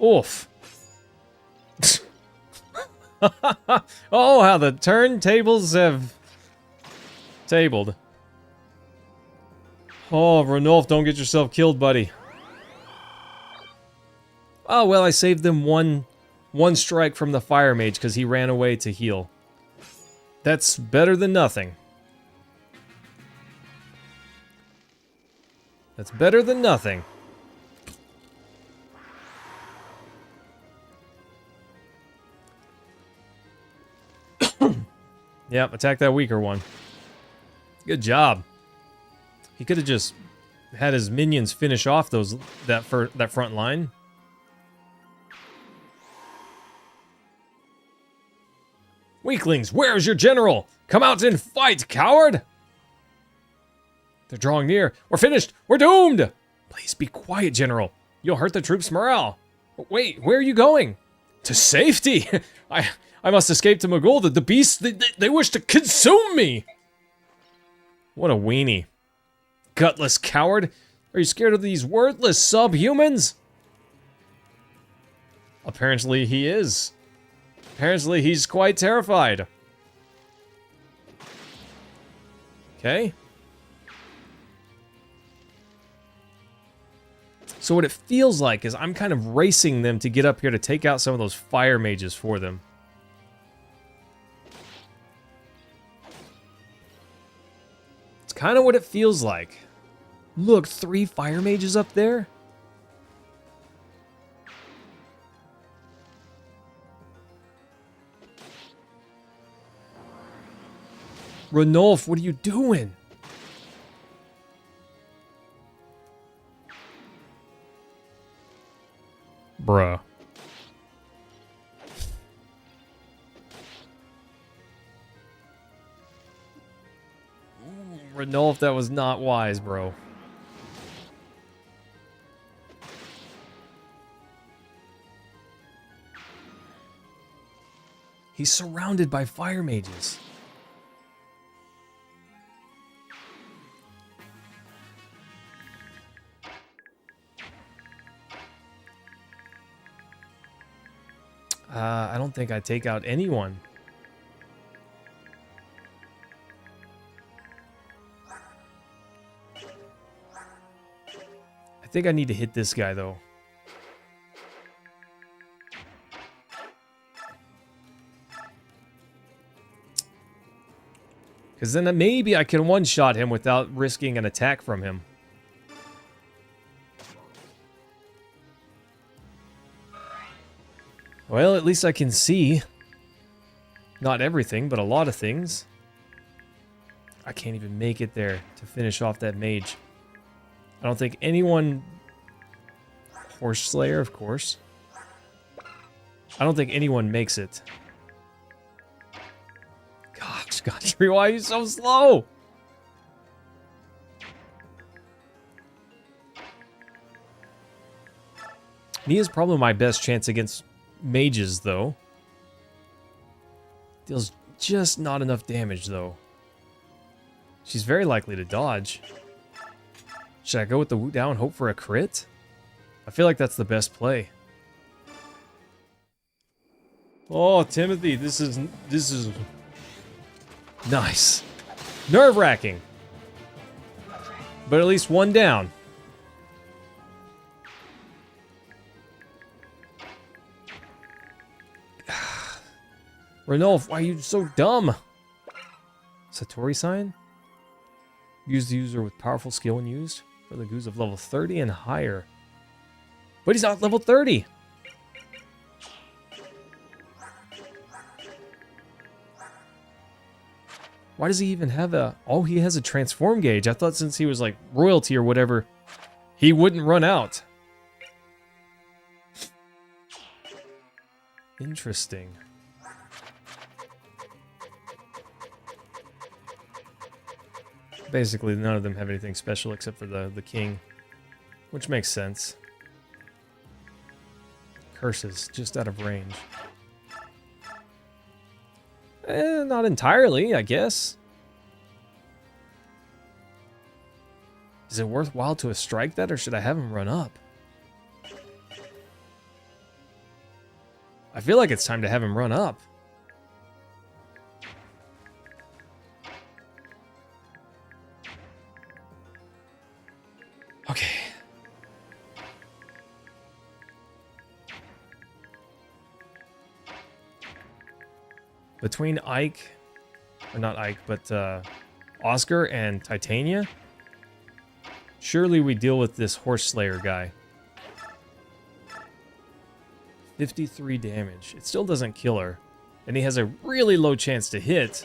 Oof. Oh, how the turntables have tabled. Oh, Ranulf, don't get yourself killed, buddy. Oh, well, I saved them one strike from the Fire Mage because he ran away to heal. That's better than nothing. That's better than nothing. Yep, attack that weaker one. Good job. He could have just had his minions finish off that front line. Weaklings, where's your general? Come out and fight, coward! They're drawing near. We're finished. We're doomed! Please be quiet, General. You'll hurt the troops' morale. Wait, where are you going? To safety! I must escape to Magul. The beasts, they wish to consume me! What a weenie. Gutless coward! Are you scared of these worthless subhumans? Apparently he is. Apparently he's quite terrified. Okay. So what it feels like is I'm kind of racing them to get up here to take out some of those fire mages for them. It's kind of what it feels like. Look, 3 fire mages up there. Ranulf, what are you doing? Bruh. Renulf, that was not wise, bro. He's surrounded by fire mages. I don't think I take out anyone. I think I need to hit this guy, though. Because then maybe I can one-shot him without risking an attack from him. Well, at least I can see. Not everything, but a lot of things. I can't even make it there to finish off that mage. I don't think anyone... Horse Slayer, of course. I don't think anyone makes it. God, Scotch, why are you so slow? Nia's probably my best chance against mages, though. Deals just not enough damage, though. She's very likely to dodge. Should I go with the Woot Down and hope for a crit? I feel like that's the best play. Oh, Timothy, this is nice. Nerve-wracking. But at least one down. Renulf, why are you so dumb? Satori sign? Use the user with powerful skill when used for the goose of level 30 and higher. But he's not level 30. Why does he even have a... Oh, he has a transform gauge. I thought since he was like royalty or whatever, he wouldn't run out. Interesting. Basically, none of them have anything special except for the king, which makes sense. Curses, just out of range. Not entirely, I guess. Is it worthwhile to strike that, or should I have him run up? I feel like it's time to have him run up. Okay. Between Ike, or not Ike, but Oscar and Titania, surely we deal with this Horse Slayer guy. 53 damage. It still doesn't kill her. And he has a really low chance to hit.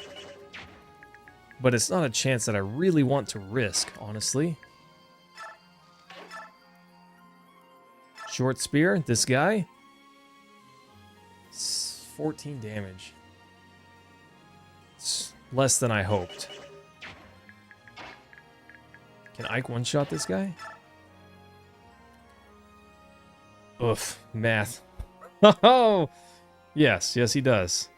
But it's not a chance that I really want to risk, honestly. Short spear, this guy. 14 damage. It's less than I hoped. Can Ike one-shot this guy? Oof, math. Oh, yes, he does.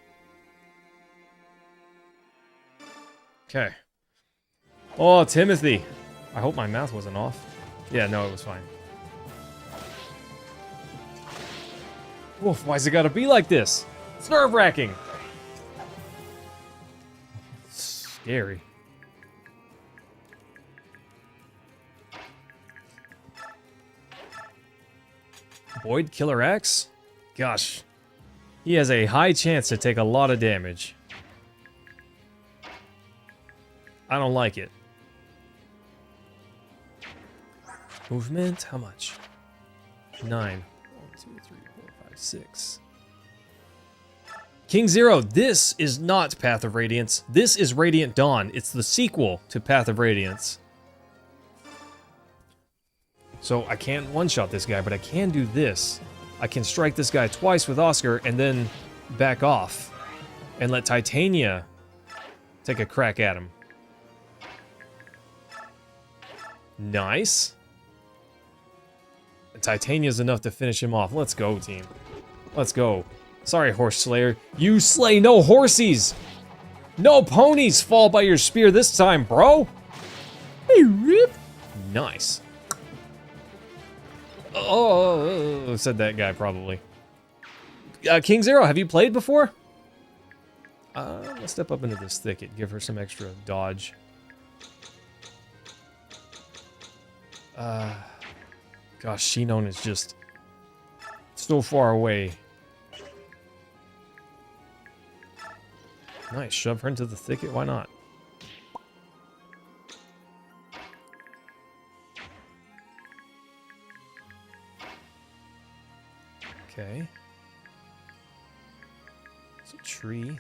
Okay. Oh, Timothy. I hope my math wasn't off. Yeah, no, it was fine. Wolf, why's it gotta be like this? It's nerve-wracking. Scary. Boyd Killer X? Gosh. He has a high chance to take a lot of damage. I don't like it. Movement? How much? 9. 1, 2, 3, 4, 5, 6. King Zero, this is not Path of Radiance. This is Radiant Dawn. It's the sequel to Path of Radiance. So I can't one-shot this guy, but I can do this. I can strike this guy twice with Oscar and then back off and let Titania take a crack at him. Nice. And Titania's enough to finish him off. Let's go, team. Let's go. Sorry, Horse Slayer. You slay no horsies! No ponies fall by your spear this time, bro! Hey, rip! Nice. Oh, said that guy probably. King Zero, have you played before? Let's step up into this thicket, give her some extra dodge. Gosh, Shinon is just so far away. Nice, shove her into the thicket, why not? Okay. It's a tree.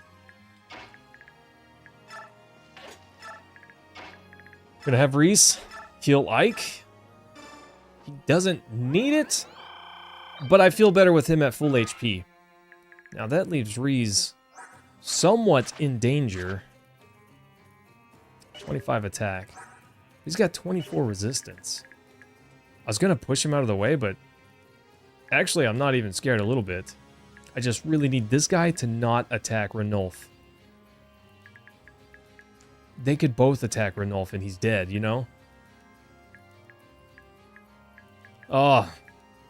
Gonna have Reese heal Ike. He doesn't need it, but I feel better with him at full HP. Now that leaves Reese somewhat in danger. 25 attack. He's got 24 resistance. I was gonna push him out of the way, but actually I'm not even scared a little bit. I just really need this guy to not attack Ranulf. They could both attack Ranulf and he's dead, you know? Oh,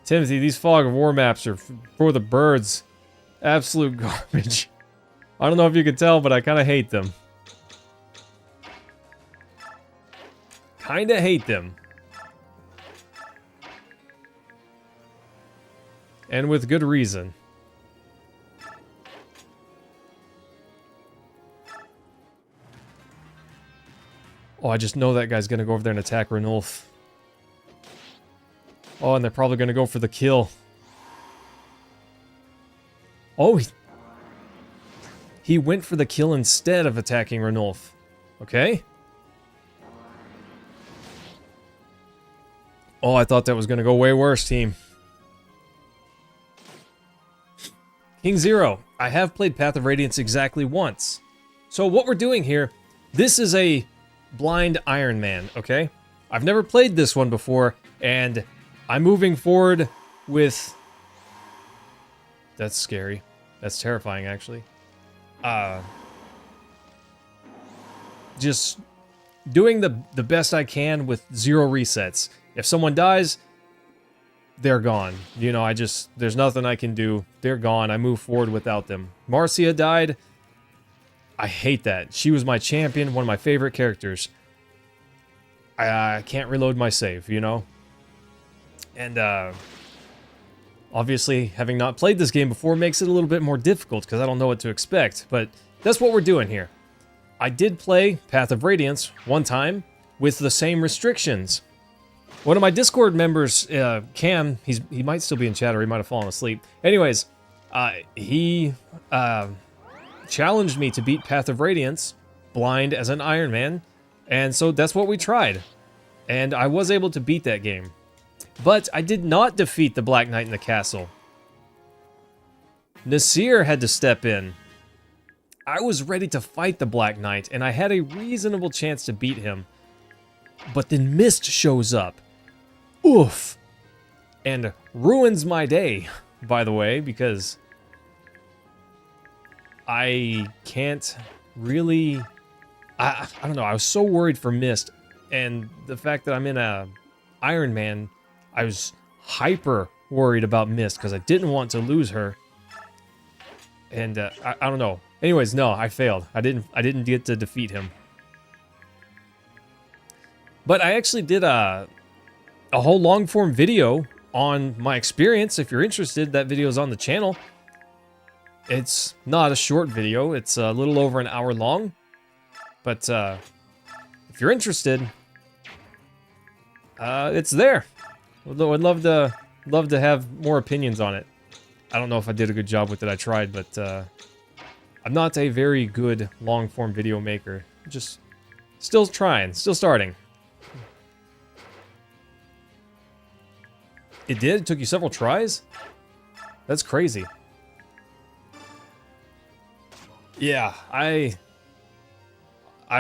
Timothy, these Fog of War maps are for the birds. Absolute garbage. I don't know if you can tell, but I kind of hate them. Kinda hate them. And with good reason. Oh, I just know that guy's gonna go over there and attack Ranulf. Oh, and they're probably gonna go for the kill. Oh, he went for the kill instead of attacking Ranulf. Okay. Oh, I thought that was gonna go way worse, team. King Zero, I have played Path of Radiance exactly once. So what we're doing here, this is a blind Iron Man, okay? I've never played this one before, and I'm moving forward with... That's scary. That's terrifying, actually. Just doing the best I can with 0 resets. If someone dies, they're gone. You know, there's nothing I can do. They're gone. I move forward without them. Marcia died. I hate that. She was my champion, one of my favorite characters. I can't reload my save, you know? And, obviously, having not played this game before makes it a little bit more difficult because I don't know what to expect, but that's what we're doing here. I did play Path of Radiance one time with the same restrictions. One of my Discord members, Cam, he might still be in chat or he might have fallen asleep. Anyways, he challenged me to beat Path of Radiance blind as an Iron Man, and so that's what we tried. And I was able to beat that game. But I did not defeat the Black Knight in the castle. Nasir had to step in. I was ready to fight the Black Knight, and I had a reasonable chance to beat him. But then Mist shows up. Oof. And ruins my day, by the way, because I can't really... I don't know, I was so worried for Mist, and the fact that I'm in a Iron Man, I was hyper worried about Mist because I didn't want to lose her. And I don't know. Anyways, no, I failed. I didn't get to defeat him. But I actually did a whole long form video on my experience. If you're interested, that video is on the channel. It's not a short video. It's a little over an hour long. But if you're interested, it's there. Although I'd love to have more opinions on it. I don't know if I did a good job with it. I tried, but I'm not a very good long-form video maker. Just still trying, still starting. It did? It took you several tries? That's crazy. Yeah, I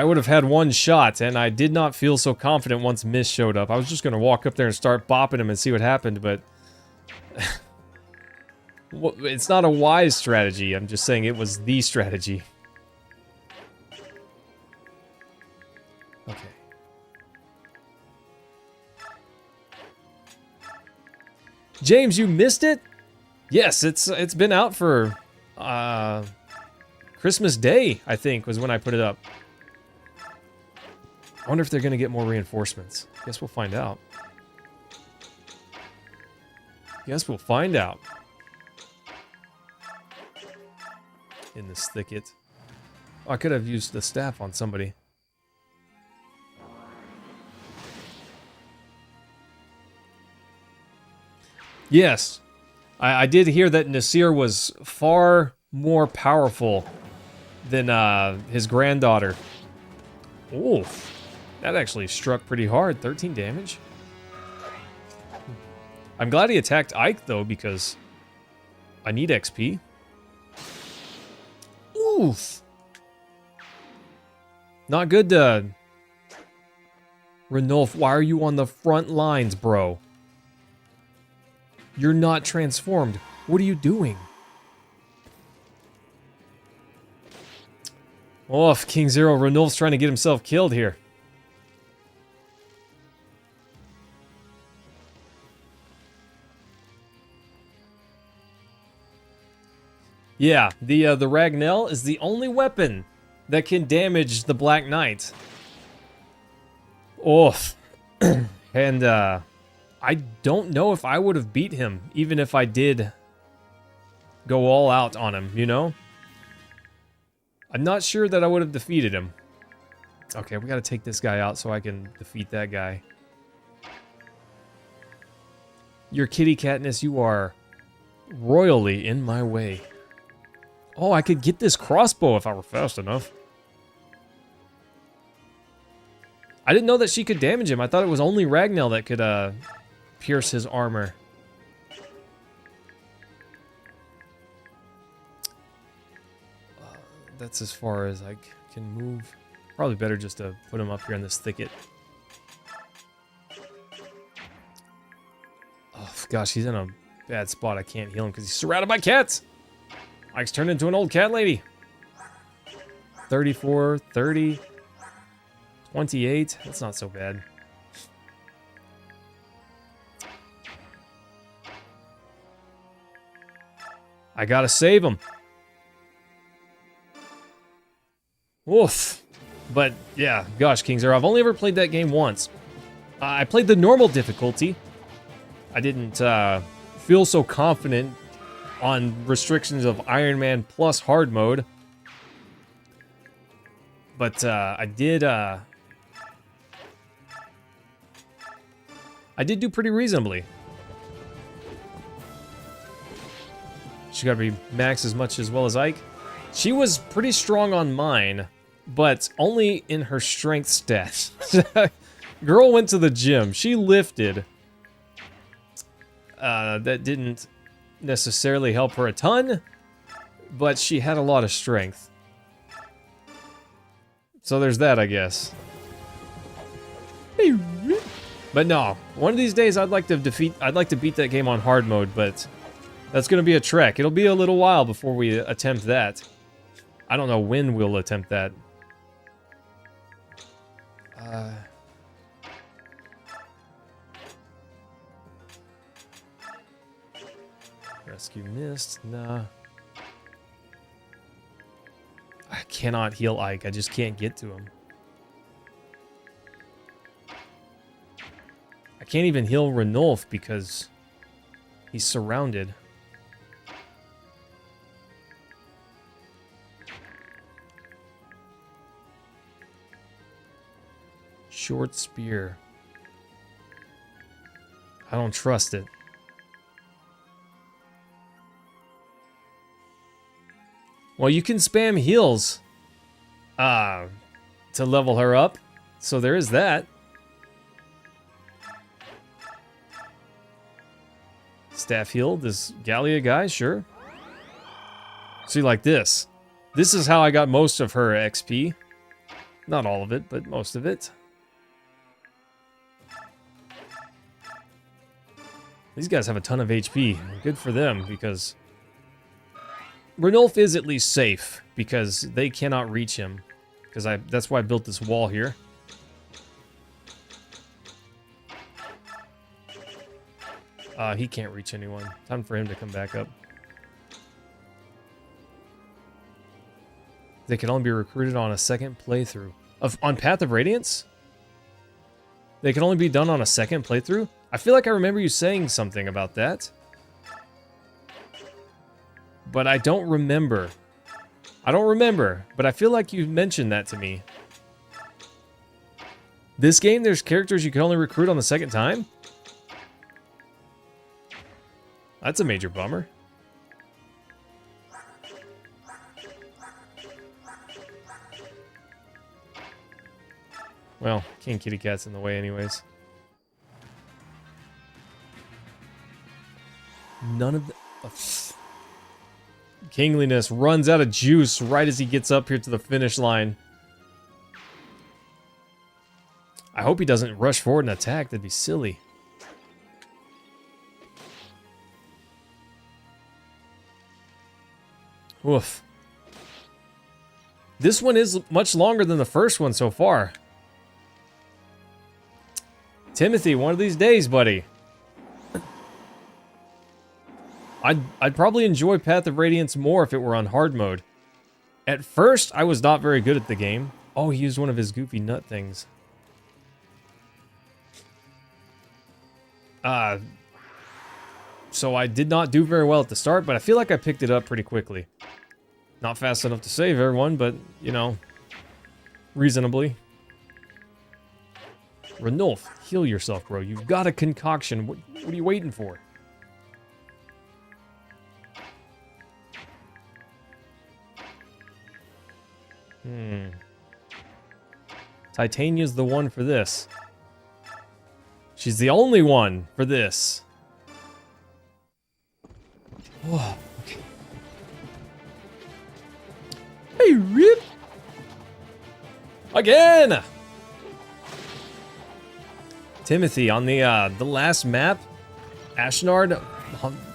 would have had one shot, and I did not feel so confident once Mist showed up. I was just gonna walk up there and start bopping him and see what happened, but... well, it's not a wise strategy, I'm just saying it was the strategy. Okay. James, you missed it? Yes, it's been out for, Christmas Day, I think, was when I put it up. I wonder if they're gonna get more reinforcements. Guess we'll find out. Guess we'll find out. In this thicket. Oh, I could have used the staff on somebody. Yes. I did hear that Nasir was far more powerful than his granddaughter. Oof. That actually struck pretty hard. 13 damage. I'm glad he attacked Ike, though, because I need XP. Oof. Not good to... Ranulf, why are you on the front lines, bro? You're not transformed. What are you doing? Oh, King Zero, Ranulf's trying to get himself killed here. Yeah, the Ragnell is the only weapon that can damage the Black Knight. Oof. And, I don't know if I would have beat him, even if I did go all out on him, you know? I'm not sure that I would have defeated him. Okay, we gotta take this guy out so I can defeat that guy. Your kitty catness, you are royally in my way. Oh, I could get this crossbow if I were fast enough. I didn't know that she could damage him. I thought it was only Ragnell that could, pierce his armor. That's as far as I can move. Probably better just to put him up here in this thicket. Oh, gosh, he's in a bad spot. I can't heal him because he's surrounded by cats. Ike's turned into an old cat lady. 34, 30, 28. That's not so bad. I gotta save him. Oof. But, yeah, gosh, King Zero, I've only ever played that game once. I played the normal difficulty. I didn't feel so confident on restrictions of Iron Man plus hard mode. But I did do pretty reasonably. She gotta be max as much as well as Ike. She was pretty strong on mine, but only in her strength stats. Girl went to the gym. She lifted. That didn't necessarily help her a ton, but she had a lot of strength. So there's that, I guess. But no, one of these days I'd like to beat that game on hard mode, but that's gonna be a trek. It'll be a little while before we attempt that. I don't know when we'll attempt that. Rescue Mist, nah. I cannot heal Ike, I just can't get to him. I can't even heal Ranulf because he's surrounded. Short spear. I don't trust it. Well, you can spam heals to level her up, so there is that. staff heal this Gallia guy, sure. See, like this. This is how I got most of her XP. Not all of it, but most of it. These guys have a ton of HP. Good for them, because Ranulf is at least safe, because they cannot reach him. Because that's why I built this wall here. He can't reach anyone. Time for him to come back up. They can only be recruited on a second playthrough. On Path of Radiance? They can only be done on a second playthrough? I feel like I remember you saying something about that. But I don't remember. I don't remember, but I feel like you mentioned that to me. This game, there's characters you can only recruit on the second time? That's a major bummer. Well, King Kitty Cat's in the way anyways. None of the... Kingliness runs out of juice right as he gets up here to the finish line. I hope he doesn't rush forward and attack. That'd be silly. Oof. This one is much longer than the first one so far. Timothy, one of these days, buddy. I'd probably enjoy Path of Radiance more if it were on hard mode. At first, I was not very good at the game. Oh, he used one of his goofy nut things. So I did not do very well at the start, but I feel like I picked it up pretty quickly. Not fast enough to save everyone, but, you know, reasonably. Ranulf, heal yourself, bro. You've got a concoction. What are you waiting for? Titania's the one for this. She's the only one for this. Oh, okay. Hey, rip! Again! Timothy, on the last map, Ashnard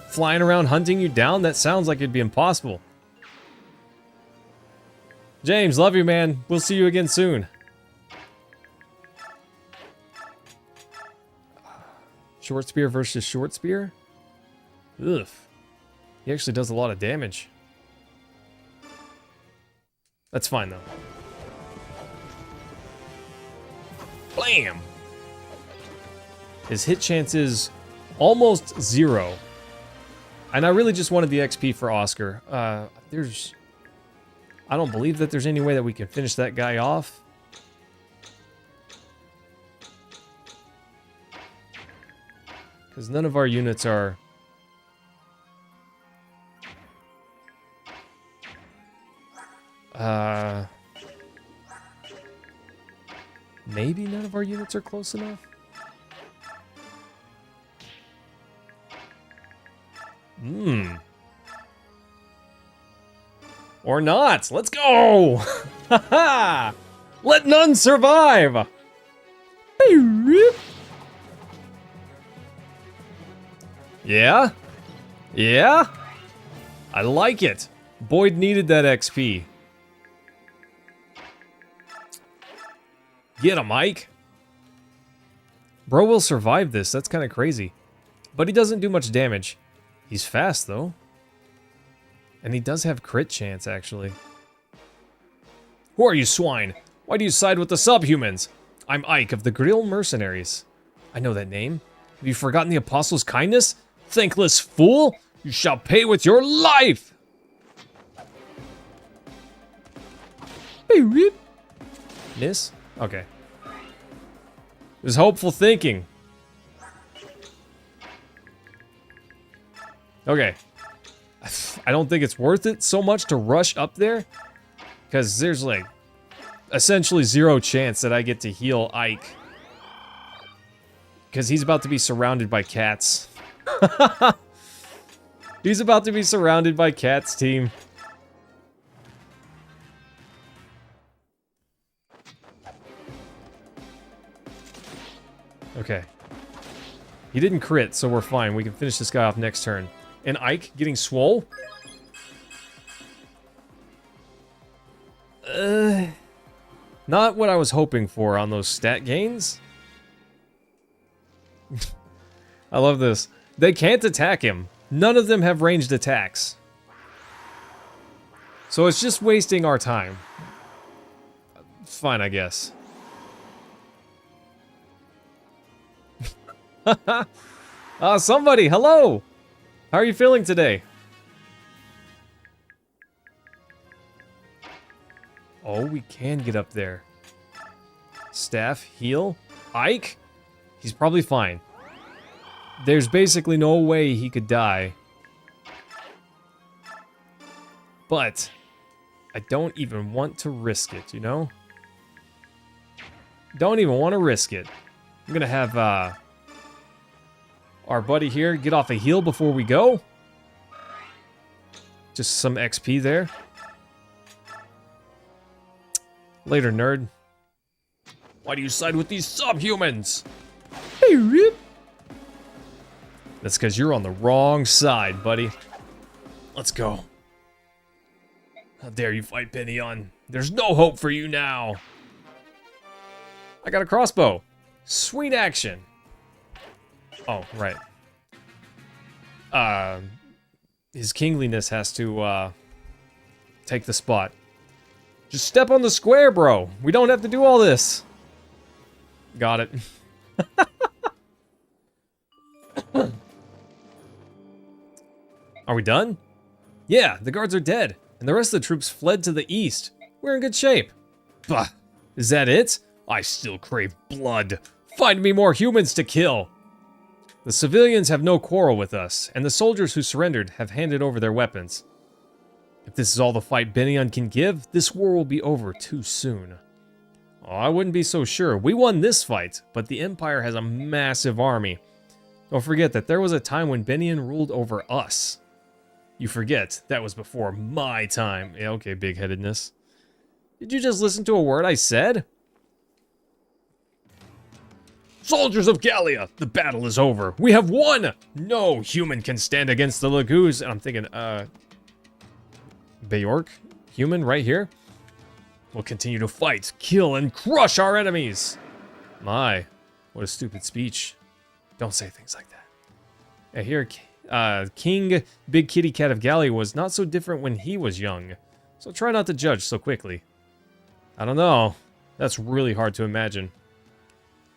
flying around hunting you down, that sounds like it'd be impossible. James, love you, man. We'll see you again soon. Short spear versus short spear? Ugh. He actually does a lot of damage. That's fine, though. Blam! His hit chance is almost 0. And I really just wanted the XP for Oscar. I don't believe that there's any way that we can finish that guy off. Because none of our units are... Maybe none of our units are close enough? Or not. Let's go! Haha! Let none survive! Yeah? Yeah? I like it. Boyd needed that XP. Get him, Mike. Bro will survive this. That's kind of crazy. But he doesn't do much damage. He's fast, though. And he does have crit chance, actually. Who are you, swine? Why do you side with the subhumans? I'm Ike of the Grill Mercenaries. I know that name. Have you forgotten the Apostle's kindness? Thankless fool! You shall pay with your life! Miss? Okay. It was hopeful thinking. Okay. I don't think it's worth it so much to rush up there. Because there's like essentially 0 chance that I get to heal Ike. Because he's about to be surrounded by cats. He's about to be surrounded by Cat's team. Okay. He didn't crit, so we're fine. We can finish this guy off next turn. And Ike getting swole? Not what I was hoping for on those stat gains. I love this. They can't attack him. None of them have ranged attacks. So it's just wasting our time. Fine, I guess. Somebody, hello! How are you feeling today? Oh, we can get up there. Staff, heal. Ike? He's probably fine. There's basically no way he could die. But I don't even want to risk it, you know? Don't even want to risk it. I'm gonna have our buddy here get off a heal before we go. Just some XP there. Later, nerd. Why do you side with these subhumans? Hey, Rip. That's because you're on the wrong side, buddy. Let's go. How dare you fight Benyon? There's no hope for you now. I got a crossbow. Sweet action. Oh, right. His kingliness has to, take the spot. Just step on the square, bro. We don't have to do all this. Got it. Are we done? Yeah, the guards are dead, and the rest of the troops fled to the east. We're in good shape. Bah, is that it? I still crave blood. Find me more humans to kill. The civilians have no quarrel with us, and the soldiers who surrendered have handed over their weapons. If this is all the fight Benyon can give, this war will be over too soon. Oh, I wouldn't be so sure. We won this fight, but the Empire has a massive army. Don't forget that there was a time when Benyon ruled over us. You forget, that was before my time. Yeah, okay, big-headedness. Did you just listen to a word I said? Soldiers of Gallia, the battle is over. We have won! No human can stand against the Laguz. And I'm thinking, Beork? Human right here? We'll continue to fight, kill, and crush our enemies! My, what a stupid speech. Don't say things like that. I hear King Big Kitty Cat of Gallia was not so different when he was young. So try not to judge so quickly. I don't know. That's really hard to imagine.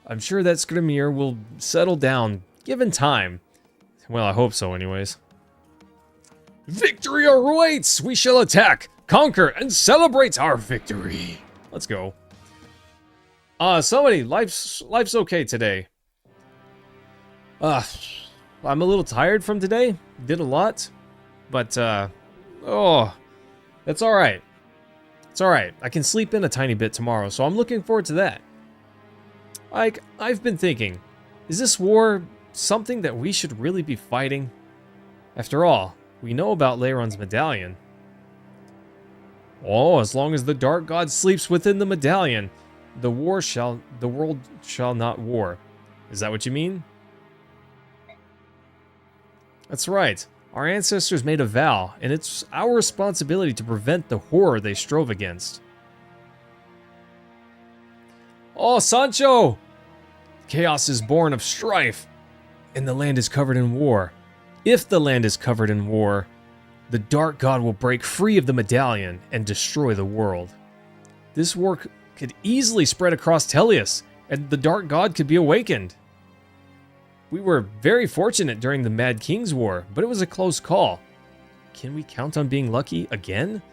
I'm sure that Skrimir will settle down, given time. Well, I hope so anyways. Victory awaits! We shall attack, conquer, and celebrate our victory. Let's go. Somebody, life's okay today. I'm a little tired from today. Did a lot. But, oh, that's alright. It's alright. I can sleep in a tiny bit tomorrow, so I'm looking forward to that. Like, I've been thinking, is this war something that we should really be fighting? After all, we know about Leiron's medallion. Oh, as long as the Dark God sleeps within the medallion, the world shall not war. Is that what you mean? That's right. Our ancestors made a vow, and it's our responsibility to prevent the horror they strove against. Oh, Sancho! Chaos is born of strife, and the land is covered in war. If the land is covered in war, the Dark God will break free of the medallion and destroy the world. This war could easily spread across Tellius, and the Dark God could be awakened. We were very fortunate during the Mad King's War, but it was a close call. Can we count on being lucky again?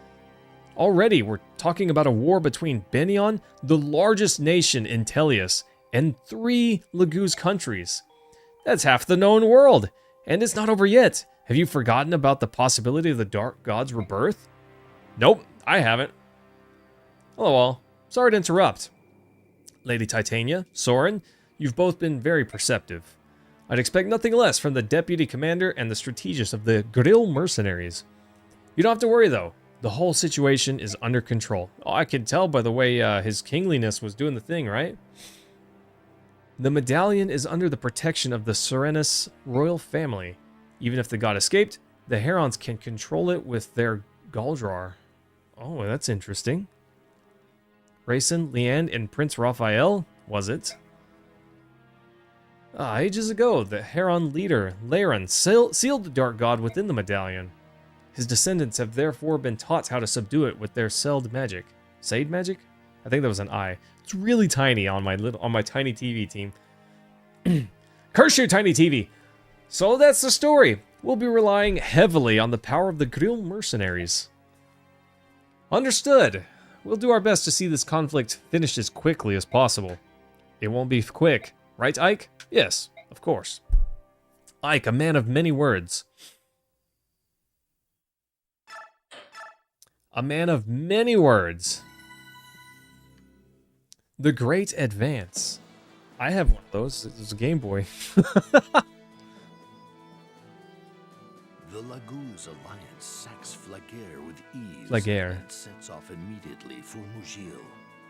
Already, we're talking about a war between Benyon, the largest nation in Tellius, and 3 Laguz countries. That's half the known world, and it's not over yet. Have you forgotten about the possibility of the Dark God's rebirth? Nope, I haven't. Oh well, sorry to interrupt. Lady Titania, Soren, you've both been very perceptive. I'd expect nothing less from the deputy commander and the strategist of the Grill mercenaries. You don't have to worry, though. The whole situation is under control. Oh, I can tell by the way his kingliness was doing the thing, right? The medallion is under the protection of the Serenus royal family. Even if the god escaped, the Herons can control it with their Galdrar. Oh, that's interesting. Rayson, Leanne, and Prince Raphael, was it? Ages ago, the Heron leader, Laren, sealed the Dark God within the medallion. His descendants have therefore been taught how to subdue it with their Seld magic. Sade magic? I think that was an I. It's really tiny on my tiny TV team. Curse your tiny TV! So that's the story. We'll be relying heavily on the power of the Grill mercenaries. Understood. We'll do our best to see this conflict finished as quickly as possible. It won't be quick, right, Ike? Yes, of course. Ike, a man of many words. A man of many words. The Great Advance. I have one of those. It's a Game Boy. The Laguz alliance sacks Flaguer with ease Flaguer. and sets off immediately for Mugil.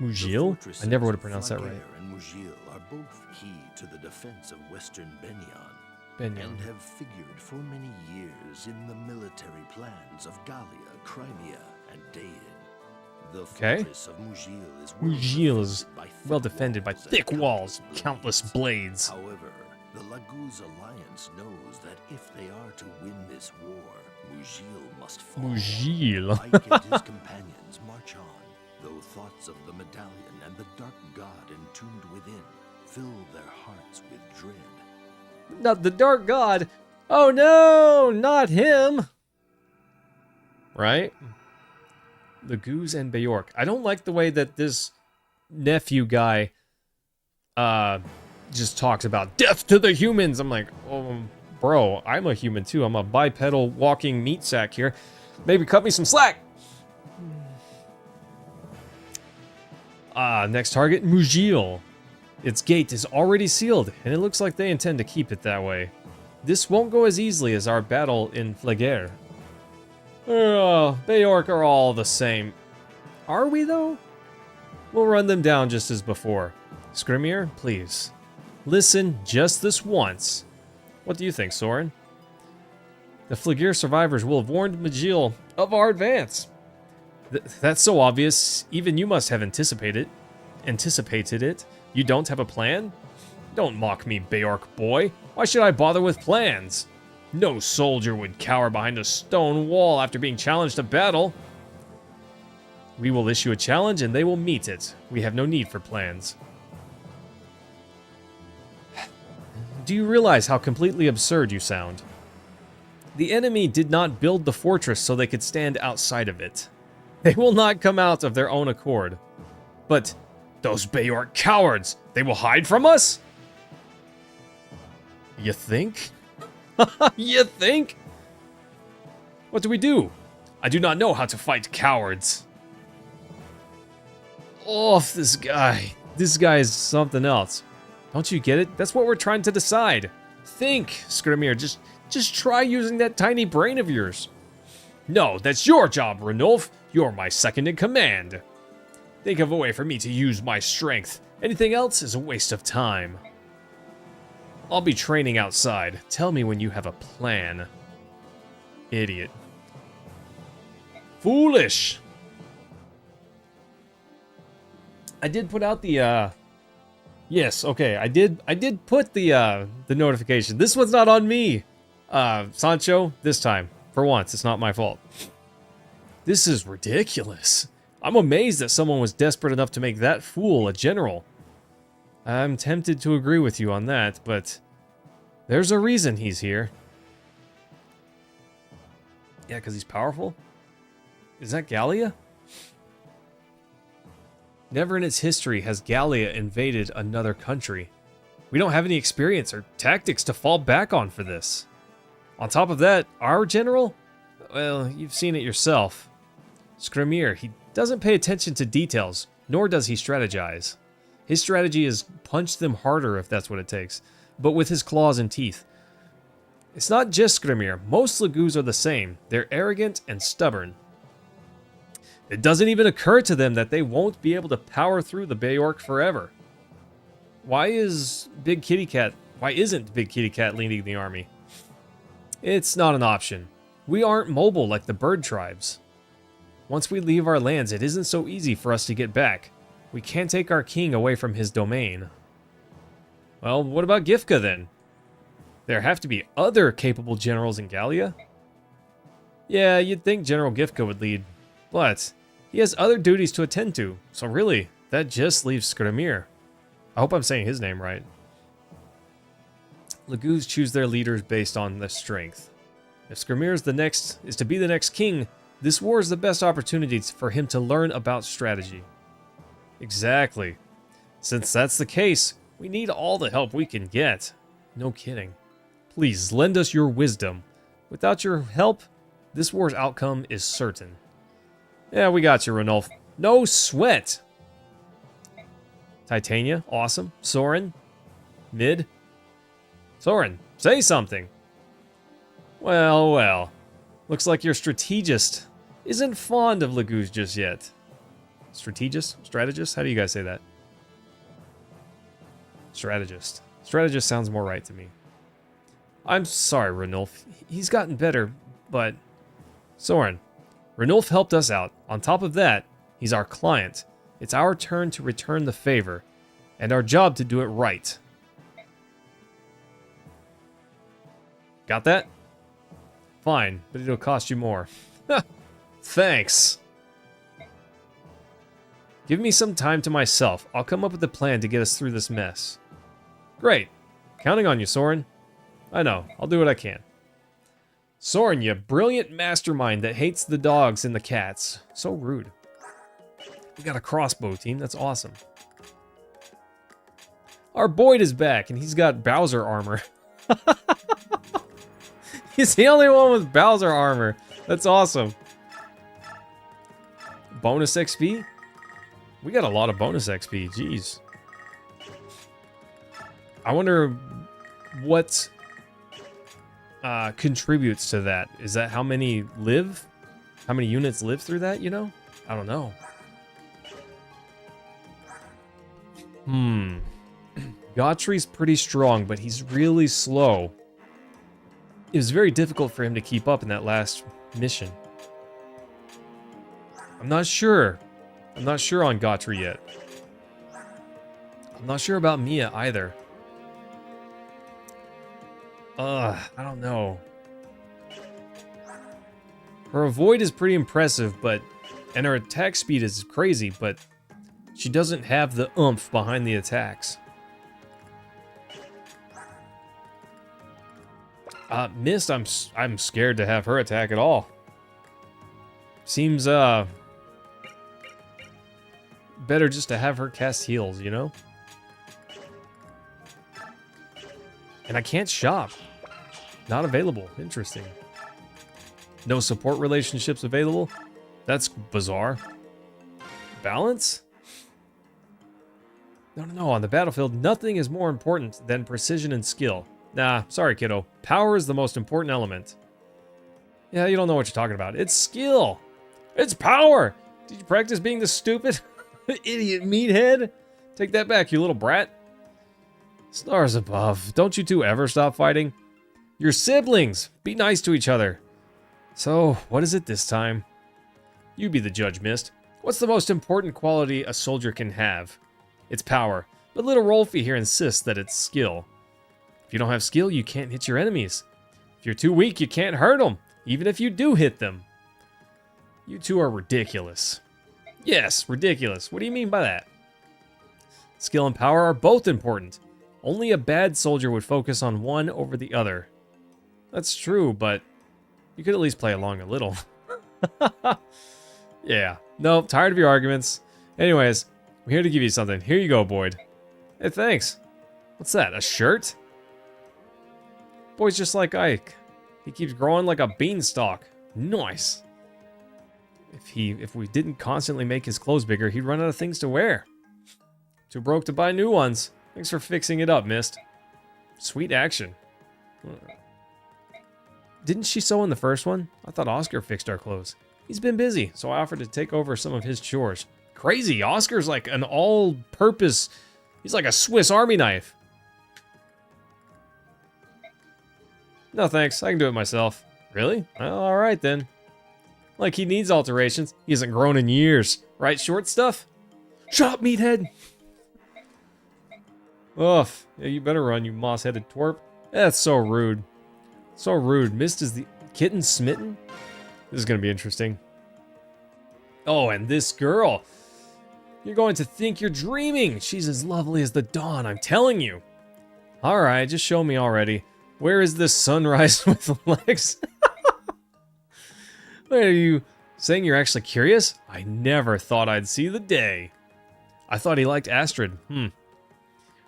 Mugil? I never would have pronounced that right. Flaguer and Mugil are both key to the defense of Western Benyon, Benyon. and have figured for many years in the military plans of Gallia, Crimea, and Dain. The fortress of Mugil is Mugil is well defended defended by thick walls, countless blades. However, the Laguz alliance knows that if they are to win this war, Mugil must fall. Mugil. Ike and his companions march on, though thoughts of the medallion and the dark god entombed within fill their hearts with dread. Not the Dark God. Oh no, not him. Right? Laguz and Beork. I don't like the way that this nephew guy just talks about death to the humans. I'm like, oh, bro, I'm a human too. I'm a bipedal walking meat sack here. Maybe cut me some slack. Next target, Mugil. Its gate is already sealed, and it looks like they intend to keep it that way. This won't go as easily as our battle in Flaguer. Beork are all the same. Are we, though? We'll run them down just as before. Skrimir, please. Listen just this once. What do you think, Soren? The Flaguer survivors will have warned Mugil of our advance. That's so obvious, even you must have anticipated it. You don't have a plan? Don't mock me, Beork boy. Why should I bother with plans? No soldier would cower behind a stone wall after being challenged to battle. We will issue a challenge and they will meet it. We have no need for plans. Do you realize how completely absurd you sound? The enemy did not build the fortress so they could stand outside of it. They will not come out of their own accord. But those Beork cowards, they will hide from us? You think? You think? What do we do? I do not know how to fight cowards. Oh, this guy. This guy is something else. Don't you get it? That's what we're trying to decide. Think, Skrimir. Just try using that tiny brain of yours. No, that's your job, Ranulf. You're my second in command. Think of a way for me to use my strength. Anything else is a waste of time. I'll be training outside. Tell me when you have a plan. Idiot. Foolish. I did put out the yes, okay. I did put the notification. This one's not on me. Sancho, this time. For once, it's not my fault. This is ridiculous. I'm amazed that someone was desperate enough to make that fool a general. I'm tempted to agree with you on that, but there's a reason he's here. Yeah, because he's powerful? Is that Gallia? Never in its history has Gallia invaded another country. We don't have any experience or tactics to fall back on for this. On top of that, our general? Well, you've seen it yourself. Skrimir, he doesn't pay attention to details, nor does he strategize. His strategy is punch them harder if that's what it takes. but with his claws and teeth. It's not just Skrimir. Most Lagoos are the same. They're arrogant and stubborn. It doesn't even occur to them that they won't be able to power through the Bay Orc forever. Why isn't Big Kitty Cat leading the army? It's not an option. We aren't mobile like the bird tribes. Once we leave our lands, it isn't so easy for us to get back. We can't take our king away from his domain. Well, what about Gifka then? There have to be other capable generals in Gallia? Yeah, you'd think General Gifka would lead, but he has other duties to attend to, so really, that just leaves Skrimir. I hope I'm saying his name right. Lagoos choose their leaders based on their strength. If Skrimir is to be the next king, this war is the best opportunity for him to learn about strategy. Exactly. Since that's the case, we need all the help we can get. No kidding. Please, lend us your wisdom. Without your help, this war's outcome is certain. Yeah, we got you, Ranulf. No sweat! Titania, awesome. Soren, mid. Soren, say something. Well, well. Looks like your strategist isn't fond of Lagoos just yet. Strategist? Strategist? How do you guys say that? Strategist. Strategist sounds more right to me. I'm sorry, Ranulf. He's gotten better, but... Soren, Ranulf helped us out. On top of that, he's our client. It's our turn to return the favor, and our job to do it right. Got that? Fine, but it'll cost you more. Thanks. Give me some time to myself. I'll come up with a plan to get us through this mess. Great. Counting on you, Soren. I know. I'll do what I can. Soren, you brilliant mastermind that hates the dogs and the cats. So rude. We got a crossbow team. That's awesome. Our Boyd is back, and he's got Bowser armor. He's the only one with Bowser armor. That's awesome. Bonus XP? We got a lot of bonus XP. Jeez. I wonder what contributes to that. Is that how many live? How many units live through that, you know? I don't know. Gautrey's pretty strong, but he's really slow. It was very difficult for him to keep up in that last mission. I'm not sure. I'm not sure on Gautrey yet. I'm not sure about Mia either. I don't know. Her avoid is pretty impressive, and her attack speed is crazy, but she doesn't have the oomph behind the attacks. Mist, I'm scared to have her attack at all. Seems better just to have her cast heals, you know? And I can't shop. Not available. Interesting. No support relationships available? That's bizarre. Balance? No. On the battlefield, nothing is more important than precision and skill. Nah, sorry, kiddo. Power is the most important element. Yeah, you don't know what you're talking about. It's skill. It's power. Did you practice being this stupid? Idiot meathead. Take that back, you little brat. Stars above. Don't you two ever stop fighting? You're siblings. Be nice to each other. So, what is it this time? You be the judge, Mist. What's the most important quality a soldier can have? It's power. But little Rolfie here insists that it's skill. If you don't have skill, you can't hit your enemies. If you're too weak, you can't hurt them, even if you do hit them. You two are ridiculous. Yes, ridiculous. What do you mean by that? Skill and power are both important. Only a bad soldier would focus on one over the other. That's true, but you could at least play along a little. Yeah. Nope, tired of your arguments. Anyways, I'm here to give you something. Here you go, Boyd. Hey, thanks. What's that, a shirt? Boyd's just like Ike. He keeps growing like a beanstalk. Nice. If we didn't constantly make his clothes bigger, he'd run out of things to wear. Too broke to buy new ones. Thanks for fixing it up, Mist. Sweet action. Didn't she sew in the first one? I thought Oscar fixed our clothes. He's been busy, so I offered to take over some of his chores. Crazy, Oscar's like an all-purpose... He's like a Swiss Army knife. No thanks, I can do it myself. Really? Well, alright then. Like he needs alterations. He hasn't grown in years. Right, short stuff? Shut up, meathead! Ugh, yeah, you better run, you moss-headed twerp. That's so rude. So rude. Mist is the kitten smitten? This is gonna be interesting. Oh, and this girl. You're going to think you're dreaming. She's as lovely as the dawn, I'm telling you. Alright, just show me already. Where is this sunrise with legs? Wait, are you saying you're actually curious? I never thought I'd see the day. I thought he liked Astrid. We're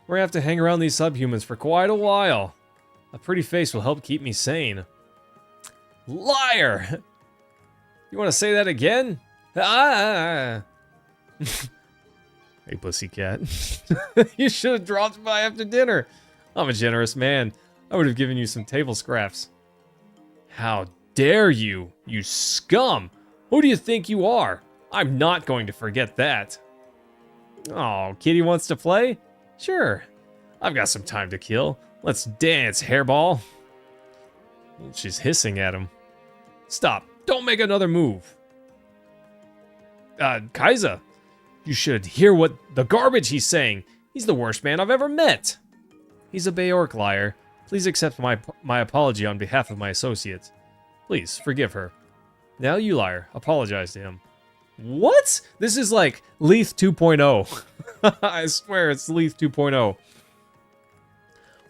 gonna have to hang around these subhumans for quite a while. A pretty face will help keep me sane. Liar! You want to say that again? Ah! Hey, pussycat. You should have dropped by after dinner. I'm a generous man. I would have given you some table scraps. How dare you, you scum! Who do you think you are? I'm not going to forget that. Oh, Kitty wants to play? Sure. I've got some time to kill. Let's dance, hairball. She's hissing at him. Stop. Don't make another move. Kaiser, you should hear what the garbage he's saying. He's the worst man I've ever met. He's a Beorc liar. Please accept my apology on behalf of my associates. Please, forgive her. Now you liar. Apologize to him. What? This is like Leith 2.0. I swear it's Leith 2.0.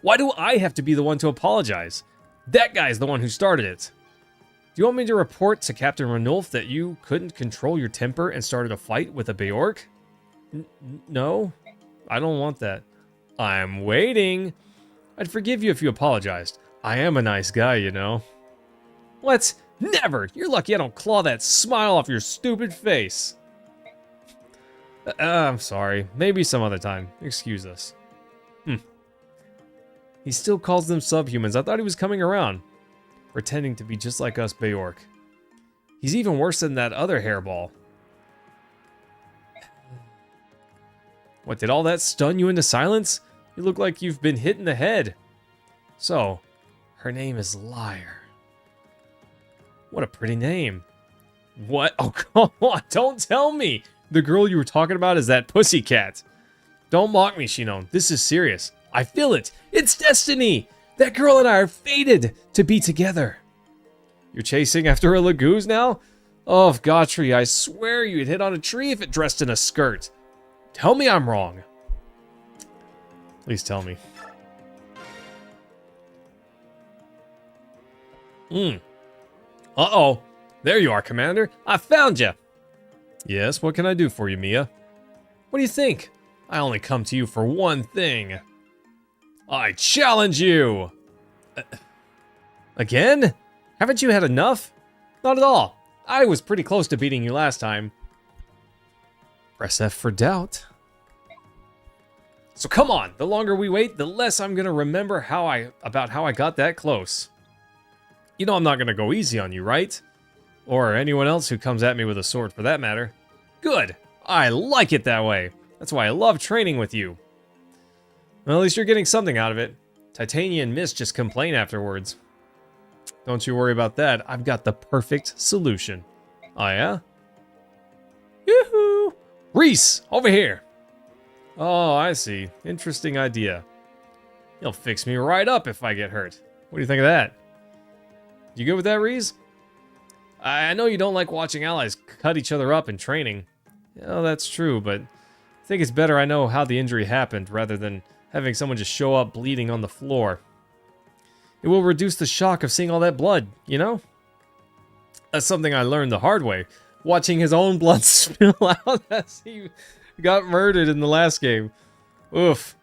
Why do I have to be the one to apologize? That guy's the one who started it. Do you want me to report to Captain Ranulf that you couldn't control your temper and started a fight with a Beorc? No, I don't want that. I'm waiting. I'd forgive you if you apologized. I am a nice guy, you know. What? Never! You're lucky I don't claw that smile off your stupid face. I'm sorry. Maybe some other time. Excuse us. He still calls them subhumans. I thought he was coming around. Pretending to be just like us Beorc. He's even worse than that other hairball. What, did all that stun you into silence? You look like you've been hit in the head. So, her name is Liar. What a pretty name. What? Oh, come on, don't tell me! The girl you were talking about is that pussycat. Don't mock me, Shinon. This is serious. I feel it. It's destiny! That girl and I are fated to be together. You're chasing after a Laguz now? Oh, Gautry, I swear you'd hit on a tree if it dressed in a skirt. Tell me I'm wrong. Please tell me. Uh-oh. There you are, Commander. I found you. Yes, what can I do for you, Mia? What do you think? I only come to you for one thing. I challenge you! Again? Haven't you had enough? Not at all. I was pretty close to beating you last time. Press F for doubt. So come on, the longer we wait, the less I'm gonna remember about how I got that close. You know I'm not gonna go easy on you, right? Or anyone else who comes at me with a sword for that matter. Good! I like it that way. That's why I love training with you. Well, at least you're getting something out of it. Titania and Mist just complain afterwards. Don't you worry about that. I've got the perfect solution. Oh, yeah? Yoo-hoo! Reese, over here! Oh, I see. Interesting idea. He'll fix me right up if I get hurt. What do you think of that? You good with that, Reese? I know you don't like watching allies cut each other up in training. Yeah, that's true, but I think it's better I know how the injury happened rather than having someone just show up bleeding on the floor. It will reduce the shock of seeing all that blood, you know? That's something I learned the hard way, watching his own blood spill out as he got murdered in the last game. Oof.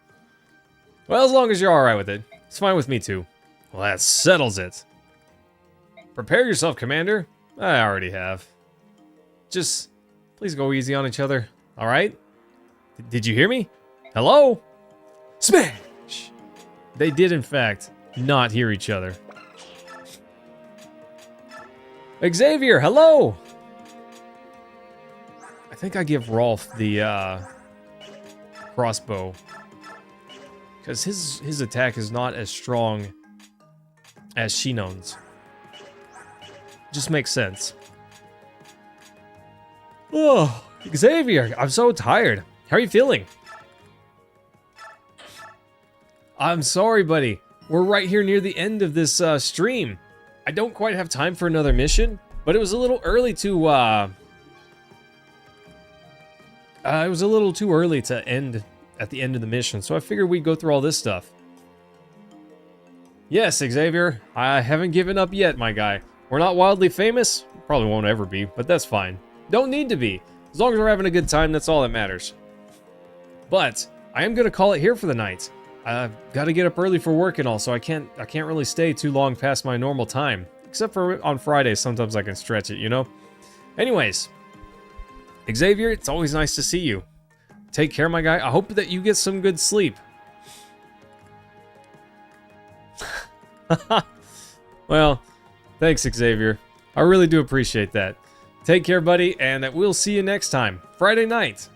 Well, as long as you're alright with it, it's fine with me too. Well, that settles it. Prepare yourself, Commander. I already have. Just, please go easy on each other, alright? Did you hear me? Hello? Smash! They did, in fact, not hear each other. Xavier, hello! I think I give Rolf the crossbow. Because his attack is not as strong as Shinon's. Just makes sense. Oh, Xavier, I'm so tired. How are you feeling? I'm sorry, buddy. We're right here near the end of this stream. I don't quite have time for another mission, but it was a little early to it was a little too early to end at the end of the mission, so I figured we'd go through all this stuff. Yes, Xavier, I haven't given up yet, my guy. We're not wildly famous, probably won't ever be, but that's fine. Don't need to be. As long as we're having a good time, that's all that matters. But I am gonna call it here for the night. I've got to get up early for work and all, so I can't really stay too long past my normal time. Except for on Fridays, sometimes I can stretch it, you know? Anyways, Xavier, it's always nice to see you. Take care, my guy. I hope that you get some good sleep. Well, thanks, Xavier. I really do appreciate that. Take care, buddy, and we'll see you next time. Friday night.